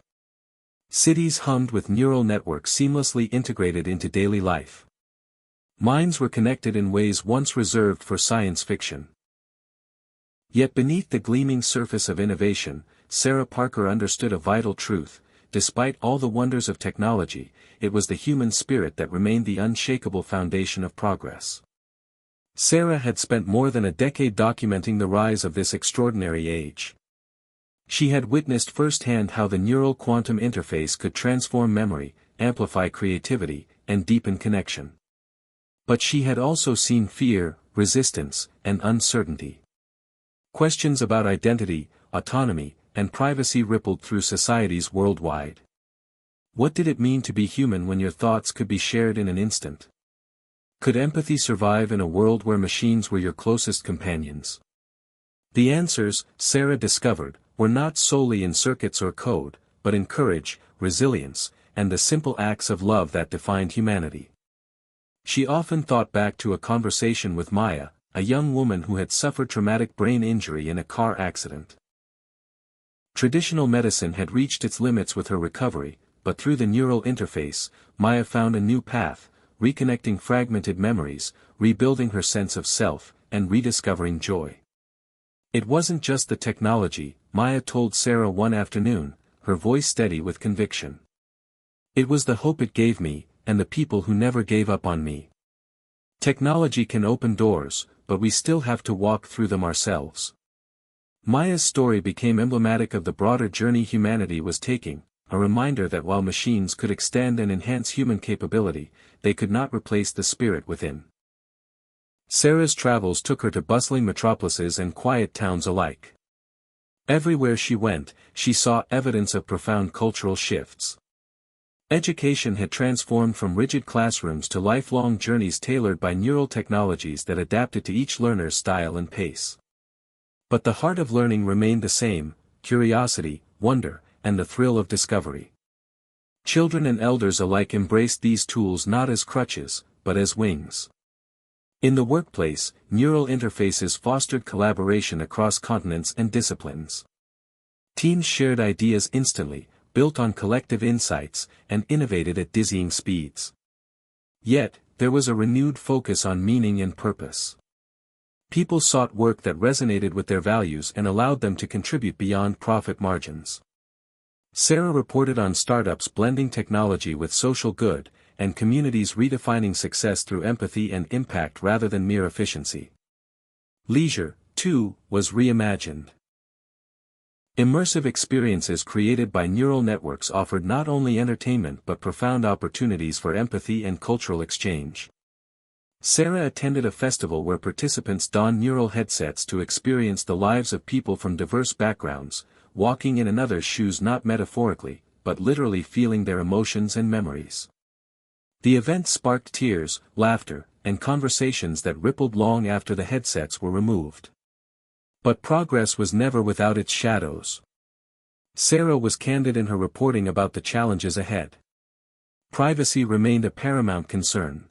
Cities hummed with neural networks seamlessly integrated into daily life. Minds were connected in ways once reserved for science fiction. Yet beneath the gleaming surface of innovation, Sarah Parker understood a vital truth: despite all the wonders of technology, it was the human spirit that remained the unshakable foundation of progress. Sarah had spent more than a decade documenting the rise of this extraordinary age. She had witnessed firsthand how the neural quantum interface could transform memory, amplify creativity, and deepen connection. But she had also seen fear, resistance, and uncertainty. Questions about identity, autonomy, and privacy rippled through societies worldwide. What did it mean to be human when your thoughts could be shared in an instant? Could empathy survive in a world where machines were your closest companions? The answers, Sarah discovered, were not solely in circuits or code, but in courage, resilience, and the simple acts of love that defined humanity. She often thought back to a conversation with Maya, a young woman who had suffered traumatic brain injury in a car accident. Traditional medicine had reached its limits with her recovery, but through the neural interface, Maya found a new path, reconnecting fragmented memories, rebuilding her sense of self, and rediscovering joy. It wasn't just the technology, Maya told Sarah one afternoon, her voice steady with conviction. It was the hope it gave me, and the people who never gave up on me. Technology can open doors, but we still have to walk through them ourselves. Maya's story became emblematic of the broader journey humanity was taking, a reminder that while machines could extend and enhance human capability, they could not replace the spirit within. Sarah's travels took her to bustling metropolises and quiet towns alike. Everywhere she went, she saw evidence of profound cultural shifts. Education had transformed from rigid classrooms to lifelong journeys tailored by neural technologies that adapted to each learner's style and pace. But the heart of learning remained the same: curiosity, wonder, and the thrill of discovery. Children and elders alike embraced these tools not as crutches, but as wings. In the workplace, neural interfaces fostered collaboration across continents and disciplines. Teams shared ideas instantly, built on collective insights, and innovated at dizzying speeds. Yet, there was a renewed focus on meaning and purpose. People sought work that resonated with their values and allowed them to contribute beyond profit margins. Sarah reported on startups blending technology with social good, and communities redefining success through empathy and impact rather than mere efficiency. Leisure, too, was reimagined. Immersive experiences created by neural networks offered not only entertainment but profound opportunities for empathy and cultural exchange. Sarah attended a festival where participants donned neural headsets to experience the lives of people from diverse backgrounds, walking in another's shoes not metaphorically, but literally feeling their emotions and memories. The event sparked tears, laughter, and conversations that rippled long after the headsets were removed. But progress was never without its shadows. Sarah was candid in her reporting about the challenges ahead. Privacy remained a paramount concern.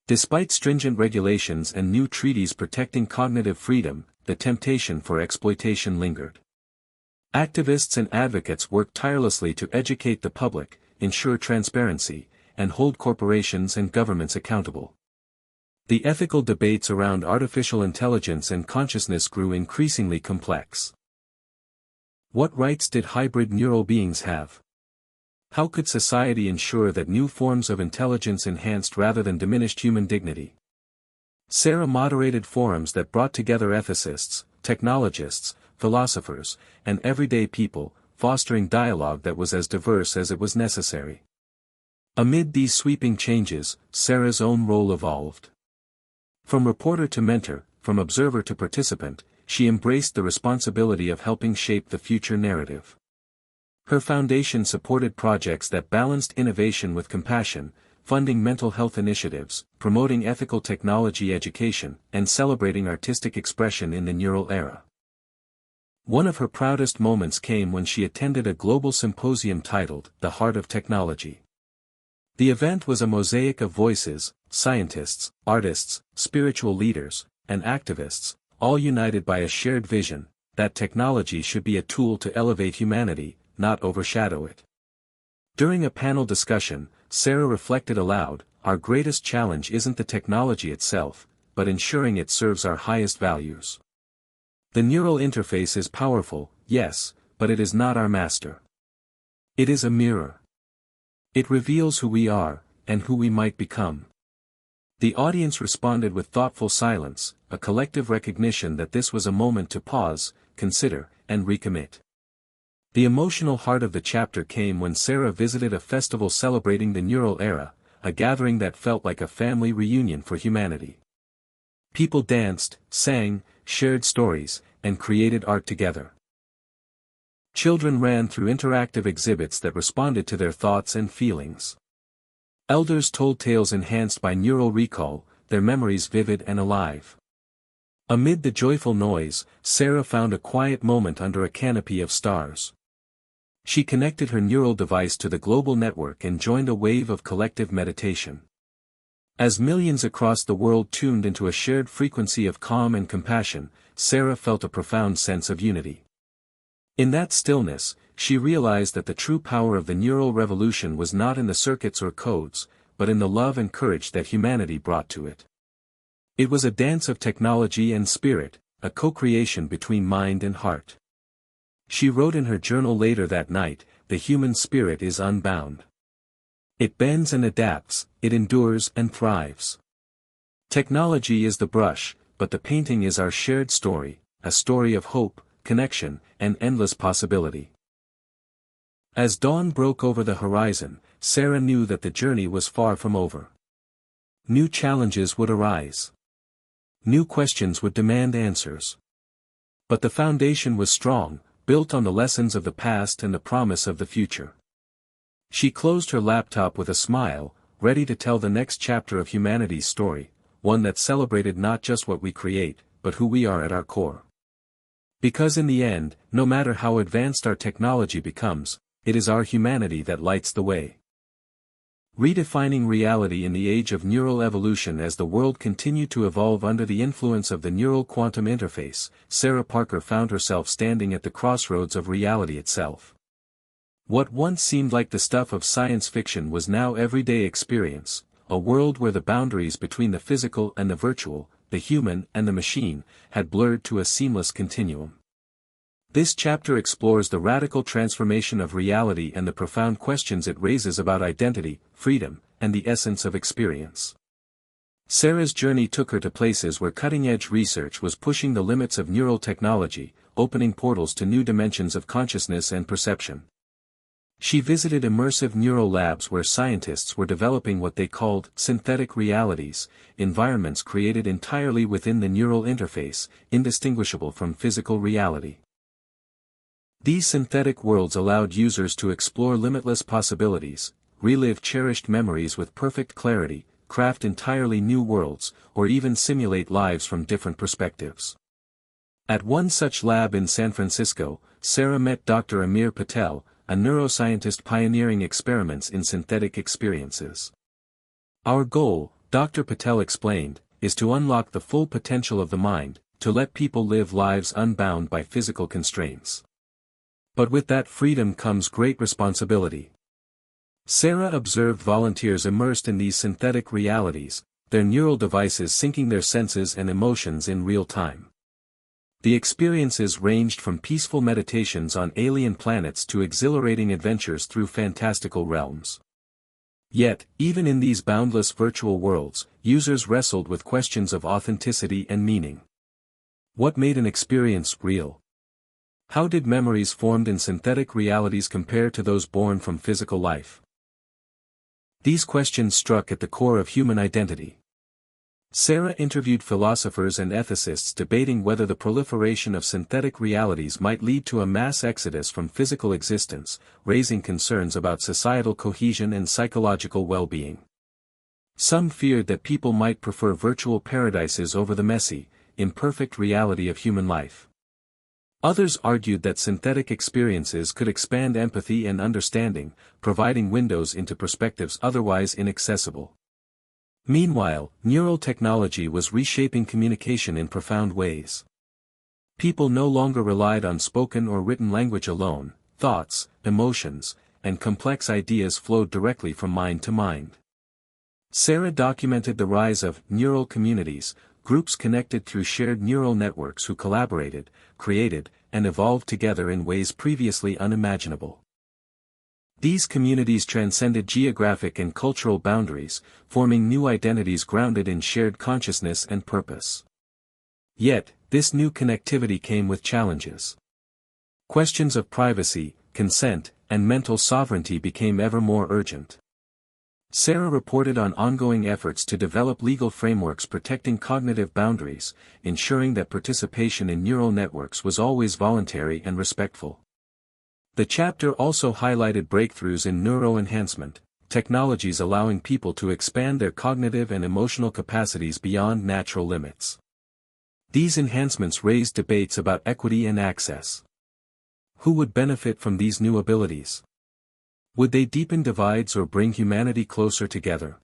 Despite stringent regulations and new treaties protecting cognitive freedom, the temptation for exploitation lingered. Activists and advocates worked tirelessly to educate the public, ensure transparency, and hold corporations and governments accountable. The ethical debates around artificial intelligence and consciousness grew increasingly complex. What rights did hybrid neural beings have? How could society ensure that new forms of intelligence enhanced rather than diminished human dignity? Sarah moderated forums that brought together ethicists, technologists, philosophers, and everyday people, fostering dialogue that was as diverse as it was necessary. Amid these sweeping changes, Sarah's own role evolved. From reporter to mentor, from observer to participant, she embraced the responsibility of helping shape the future narrative. Her foundation supported projects that balanced innovation with compassion, funding mental health initiatives, promoting ethical technology education, and celebrating artistic expression in the neural era. One of her proudest moments came when she attended a global symposium titled "The Heart of Technology." The event was a mosaic of voices: scientists, artists, spiritual leaders, and activists, all united by a shared vision, that technology should be a tool to elevate humanity, not overshadow it. During a panel discussion, Sarah reflected aloud, "Our greatest challenge isn't the technology itself, but ensuring it serves our highest values. The neural interface is powerful, yes, but it is not our master. It is a mirror. It reveals who we are, and who we might become." The audience responded with thoughtful silence, a collective recognition that this was a moment to pause, consider, and recommit. The emotional heart of the chapter came when Sarah visited a festival celebrating the neural era, a gathering that felt like a family reunion for humanity. People danced, sang, shared stories, and created art together. Children ran through interactive exhibits that responded to their thoughts and feelings. Elders told tales enhanced by neural recall, their memories vivid and alive. Amid the joyful noise, Sarah found a quiet moment under a canopy of stars. She connected her neural device to the global network and joined a wave of collective meditation. As millions across the world tuned into a shared frequency of calm and compassion, Sarah felt a profound sense of unity. In that stillness, she realized that the true power of the neural revolution was not in the circuits or codes, but in the love and courage that humanity brought to it. It was a dance of technology and spirit, a co-creation between mind and heart. She wrote in her journal later that night, "The human spirit is unbound. It bends and adapts, it endures and thrives. Technology is the brush, but the painting is our shared story, a story of hope, connection, and endless possibility." As dawn broke over the horizon, Sarah knew that the journey was far from over. New challenges would arise. New questions would demand answers. But the foundation was strong, built on the lessons of the past and the promise of the future. She closed her laptop with a smile, ready to tell the next chapter of humanity's story, one that celebrated not just what we create, but who we are at our core. Because in the end, no matter how advanced our technology becomes, it is our humanity that lights the way. Redefining reality in the age of neural evolution. As the world continued to evolve under the influence of the neural quantum interface, Sarah Parker found herself standing at the crossroads of reality itself. What once seemed like the stuff of science fiction was now everyday experience, a world where the boundaries between the physical and the virtual, the human and the machine, had blurred to a seamless continuum. This chapter explores the radical transformation of reality and the profound questions it raises about identity, freedom, and the essence of experience. Sarah's journey took her to places where cutting-edge research was pushing the limits of neural technology, opening portals to new dimensions of consciousness and perception. She visited immersive neural labs where scientists were developing what they called synthetic realities, environments created entirely within the neural interface, indistinguishable from physical reality. These synthetic worlds allowed users to explore limitless possibilities, relive cherished memories with perfect clarity, craft entirely new worlds, or even simulate lives from different perspectives. At one such lab in San Francisco, Sarah met Dr. Amir Patel, a neuroscientist pioneering experiments in synthetic experiences. "Our goal," Dr. Patel explained, "is to unlock the full potential of the mind, to let people live lives unbound by physical constraints. But with that freedom comes great responsibility." Sarah observed volunteers immersed in these synthetic realities, their neural devices syncing their senses and emotions in real time. The experiences ranged from peaceful meditations on alien planets to exhilarating adventures through fantastical realms. Yet, even in these boundless virtual worlds, users wrestled with questions of authenticity and meaning. What made an experience real? How did memories formed in synthetic realities compare to those born from physical life? These questions struck at the core of human identity. Sarah interviewed philosophers and ethicists debating whether the proliferation of synthetic realities might lead to a mass exodus from physical existence, raising concerns about societal cohesion and psychological well-being. Some feared that people might prefer virtual paradises over the messy, imperfect reality of human life. Others argued that synthetic experiences could expand empathy and understanding, providing windows into perspectives otherwise inaccessible. Meanwhile, neural technology was reshaping communication in profound ways. People no longer relied on spoken or written language alone. Thoughts, emotions, and complex ideas flowed directly from mind to mind. Sarah documented the rise of neural communities, groups connected through shared neural networks who collaborated, created, and evolved together in ways previously unimaginable. These communities transcended geographic and cultural boundaries, forming new identities grounded in shared consciousness and purpose. Yet, this new connectivity came with challenges. Questions of privacy, consent, and mental sovereignty became ever more urgent. Sarah reported on ongoing efforts to develop legal frameworks protecting cognitive boundaries, ensuring that participation in neural networks was always voluntary and respectful. The chapter also highlighted breakthroughs in neuroenhancement, technologies allowing people to expand their cognitive and emotional capacities beyond natural limits. These enhancements raised debates about equity and access. Who would benefit from these new abilities? Would they deepen divides or bring humanity closer together?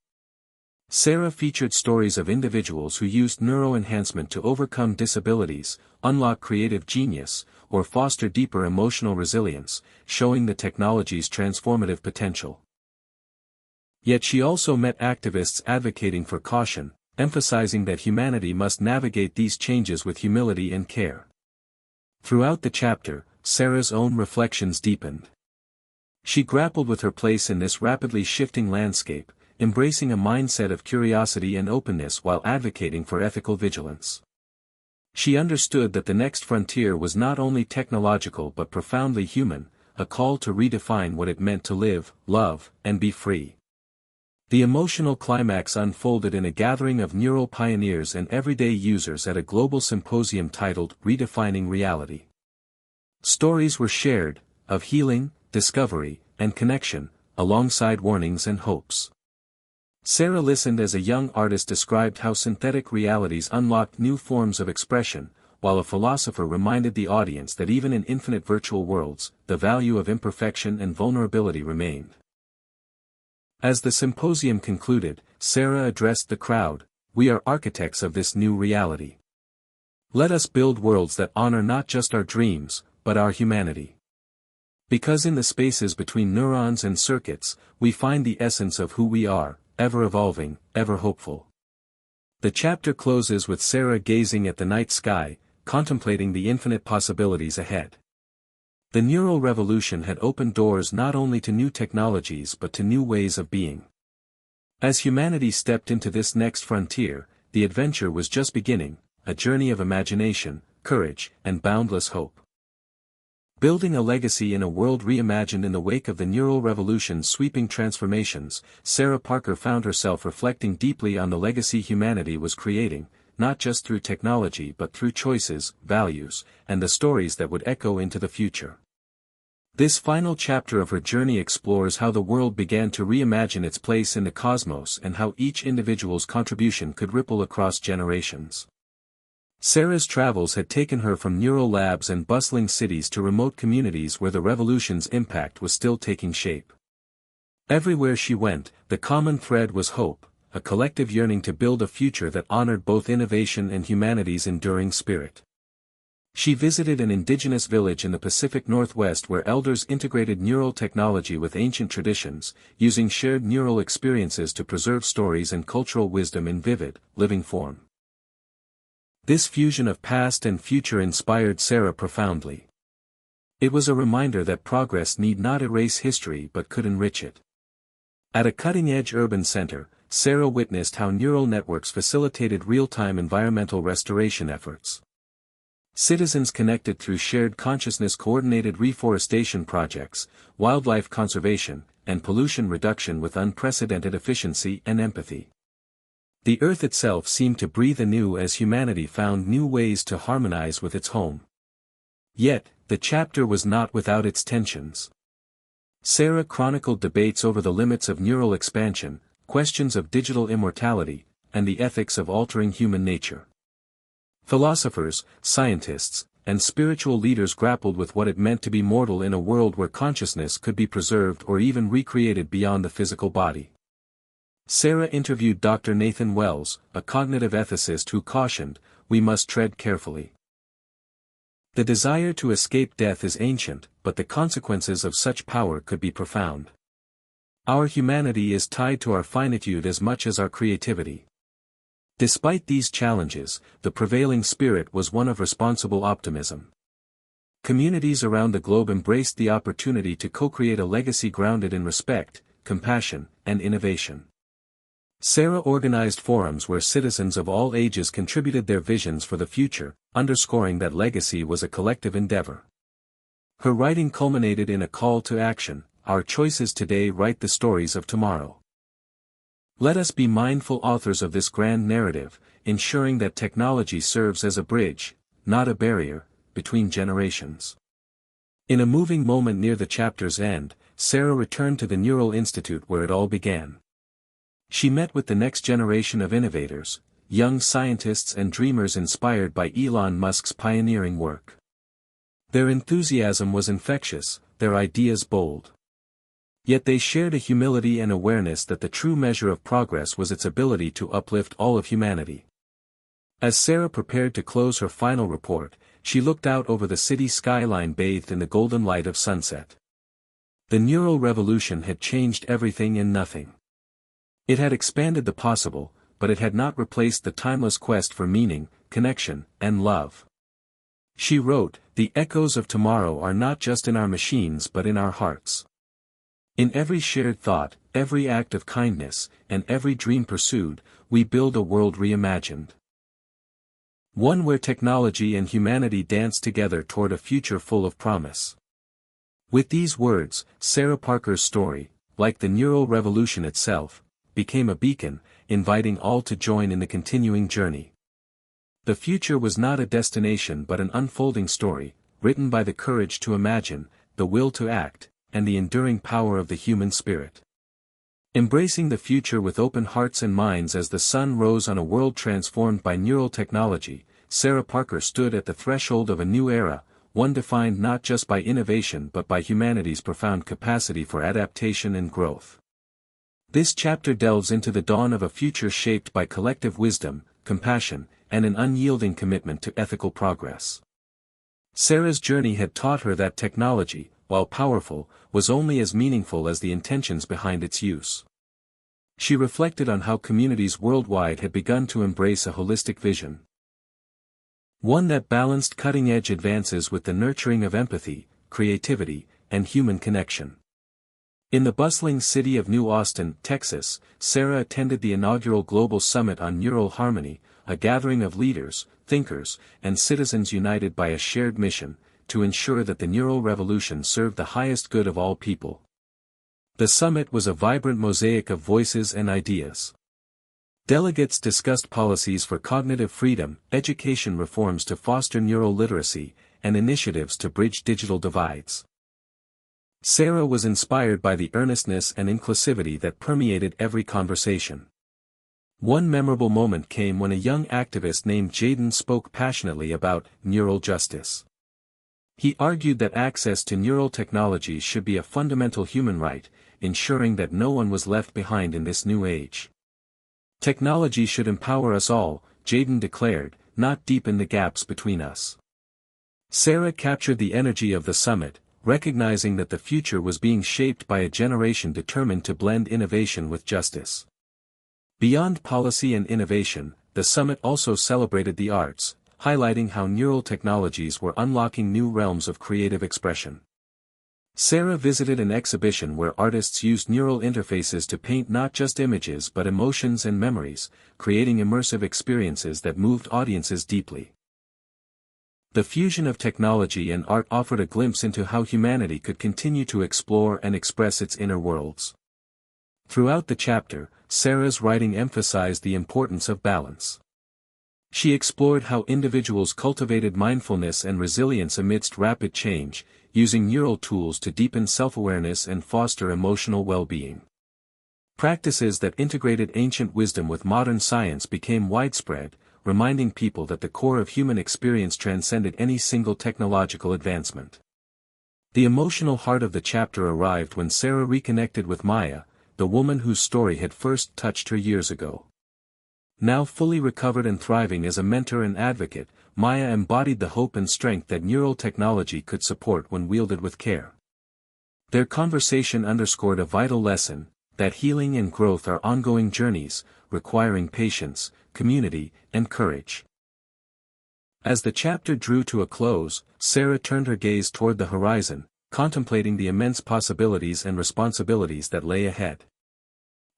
Sarah featured stories of individuals who used neuroenhancement to overcome disabilities, unlock creative genius, or foster deeper emotional resilience, showing the technology's transformative potential. Yet she also met activists advocating for caution, emphasizing that humanity must navigate these changes with humility and care. Throughout the chapter, Sarah's own reflections deepened. She grappled with her place in this rapidly shifting landscape, embracing a mindset of curiosity and openness while advocating for ethical vigilance. She understood that the next frontier was not only technological but profoundly human, a call to redefine what it meant to live, love, and be free. The emotional climax unfolded in a gathering of neural pioneers and everyday users at a global symposium titled Redefining Reality. Stories were shared, of healing, discovery, and connection, alongside warnings and hopes. Sarah listened as a young artist described how synthetic realities unlocked new forms of expression, while a philosopher reminded the audience that even in infinite virtual worlds, the value of imperfection and vulnerability remained. As the symposium concluded, Sarah addressed the crowd, "We are architects of this new reality. Let us build worlds that honor not just our dreams, but our humanity. Because in the spaces between neurons and circuits, we find the essence of who we are, ever evolving, ever hopeful." The chapter closes with Sarah gazing at the night sky, contemplating the infinite possibilities ahead. The neural revolution had opened doors not only to new technologies but to new ways of being. As humanity stepped into this next frontier, the adventure was just beginning, a journey of imagination, courage, and boundless hope. Building a legacy in a world reimagined in the wake of the neural revolution's sweeping transformations, Sarah Parker found herself reflecting deeply on the legacy humanity was creating, not just through technology but through choices, values, and the stories that would echo into the future. This final chapter of her journey explores how the world began to reimagine its place in the cosmos and how each individual's contribution could ripple across generations. Sarah's travels had taken her from neural labs and bustling cities to remote communities where the revolution's impact was still taking shape. Everywhere she went, the common thread was hope, a collective yearning to build a future that honored both innovation and humanity's enduring spirit. She visited an indigenous village in the Pacific Northwest where elders integrated neural technology with ancient traditions, using shared neural experiences to preserve stories and cultural wisdom in vivid, living form. This fusion of past and future inspired Sarah profoundly. It was a reminder that progress need not erase history but could enrich it. At a cutting-edge urban center, Sarah witnessed how neural networks facilitated real-time environmental restoration efforts. Citizens connected through shared consciousness-coordinated reforestation projects, wildlife conservation, and pollution reduction with unprecedented efficiency and empathy. The Earth itself seemed to breathe anew as humanity found new ways to harmonize with its home. Yet, the chapter was not without its tensions. Sarah chronicled debates over the limits of neural expansion, questions of digital immortality, and the ethics of altering human nature. Philosophers, scientists, and spiritual leaders grappled with what it meant to be mortal in a world where consciousness could be preserved or even recreated beyond the physical body. Sarah interviewed Dr. Nathan Wells, a cognitive ethicist who cautioned, "We must tread carefully. The desire to escape death is ancient, but the consequences of such power could be profound. Our humanity is tied to our finitude as much as our creativity." Despite these challenges, the prevailing spirit was one of responsible optimism. Communities around the globe embraced the opportunity to co-create a legacy grounded in respect, compassion, and innovation. Sarah organized forums where citizens of all ages contributed their visions for the future, underscoring that legacy was a collective endeavor. Her writing culminated in a call to action: "Our choices today write the stories of tomorrow." Let us be mindful authors of this grand narrative, ensuring that technology serves as a bridge, not a barrier, between generations. In a moving moment near the chapter's end, Sarah returned to the Neural Institute where it all began. She met with the next generation of innovators, young scientists and dreamers inspired by Elon Musk's pioneering work. Their enthusiasm was infectious, their ideas bold. Yet they shared a humility and awareness that the true measure of progress was its ability to uplift all of humanity. As Sarah prepared to close her final report, she looked out over the city skyline bathed in the golden light of sunset. The neural revolution had changed everything and nothing. It had expanded the possible, but it had not replaced the timeless quest for meaning, connection, and love. She wrote, "The echoes of tomorrow are not just in our machines but in our hearts. In every shared thought, every act of kindness, and every dream pursued, we build a world reimagined. One where technology and humanity dance together toward a future full of promise." With these words, Sarah Parker's story, like the neural revolution itself, became a beacon, inviting all to join in the continuing journey. The future was not a destination but an unfolding story, written by the courage to imagine, the will to act, and the enduring power of the human spirit. Embracing the future with open hearts and minds as the sun rose on a world transformed by neural technology, Sarah Parker stood at the threshold of a new era, one defined not just by innovation but by humanity's profound capacity for adaptation and growth. This chapter delves into the dawn of a future shaped by collective wisdom, compassion, and an unyielding commitment to ethical progress. Sarah's journey had taught her that technology, while powerful, was only as meaningful as the intentions behind its use. She reflected on how communities worldwide had begun to embrace a holistic vision. One that balanced cutting-edge advances with the nurturing of empathy, creativity, and human connection. In the bustling city of New Austin, Texas, Sarah attended the inaugural Global Summit on Neural Harmony, a gathering of leaders, thinkers, and citizens united by a shared mission, to ensure that the neural revolution served the highest good of all people. The summit was a vibrant mosaic of voices and ideas. Delegates discussed policies for cognitive freedom, education reforms to foster neural literacy, and initiatives to bridge digital divides. Sarah was inspired by the earnestness and inclusivity that permeated every conversation. One memorable moment came when a young activist named Jaden spoke passionately about neural justice. He argued that access to neural technologies should be a fundamental human right, ensuring that no one was left behind in this new age. Technology should empower us all, Jaden declared, not deepen the gaps between us. Sarah captured the energy of the summit, recognizing that the future was being shaped by a generation determined to blend innovation with justice. Beyond policy and innovation, the summit also celebrated the arts, highlighting how neural technologies were unlocking new realms of creative expression. Sarah visited an exhibition where artists used neural interfaces to paint not just images but emotions and memories, creating immersive experiences that moved audiences deeply. The fusion of technology and art offered a glimpse into how humanity could continue to explore and express its inner worlds. Throughout the chapter, Sarah's writing emphasized the importance of balance. She explored how individuals cultivated mindfulness and resilience amidst rapid change, using neural tools to deepen self-awareness and foster emotional well-being. Practices that integrated ancient wisdom with modern science became widespread, reminding people that the core of human experience transcended any single technological advancement. The emotional heart of the chapter arrived when Sarah reconnected with Maya, the woman whose story had first touched her years ago. Now fully recovered and thriving as a mentor and advocate, Maya embodied the hope and strength that neural technology could support when wielded with care. Their conversation underscored a vital lesson, that healing and growth are ongoing journeys, requiring patience, community, and courage. As the chapter drew to a close, Sarah turned her gaze toward the horizon, contemplating the immense possibilities and responsibilities that lay ahead.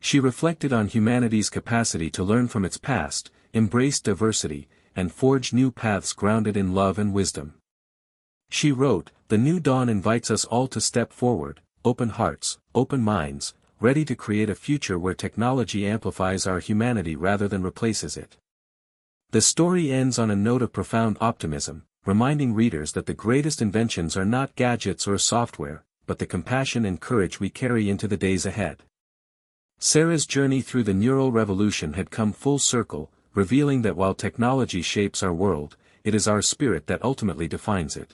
She reflected on humanity's capacity to learn from its past, embrace diversity, and forge new paths grounded in love and wisdom. She wrote, "The new dawn invites us all to step forward, open hearts, open minds, ready to create a future where technology amplifies our humanity rather than replaces it." The story ends on a note of profound optimism, reminding readers that the greatest inventions are not gadgets or software, but the compassion and courage we carry into the days ahead. Sarah's journey through the neural revolution had come full circle, revealing that while technology shapes our world, it is our spirit that ultimately defines it.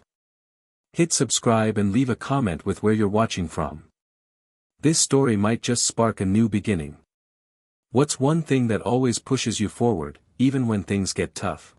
Hit subscribe and leave a comment with where you're watching from. This story might just spark a new beginning. What's one thing that always pushes you forward, even when things get tough?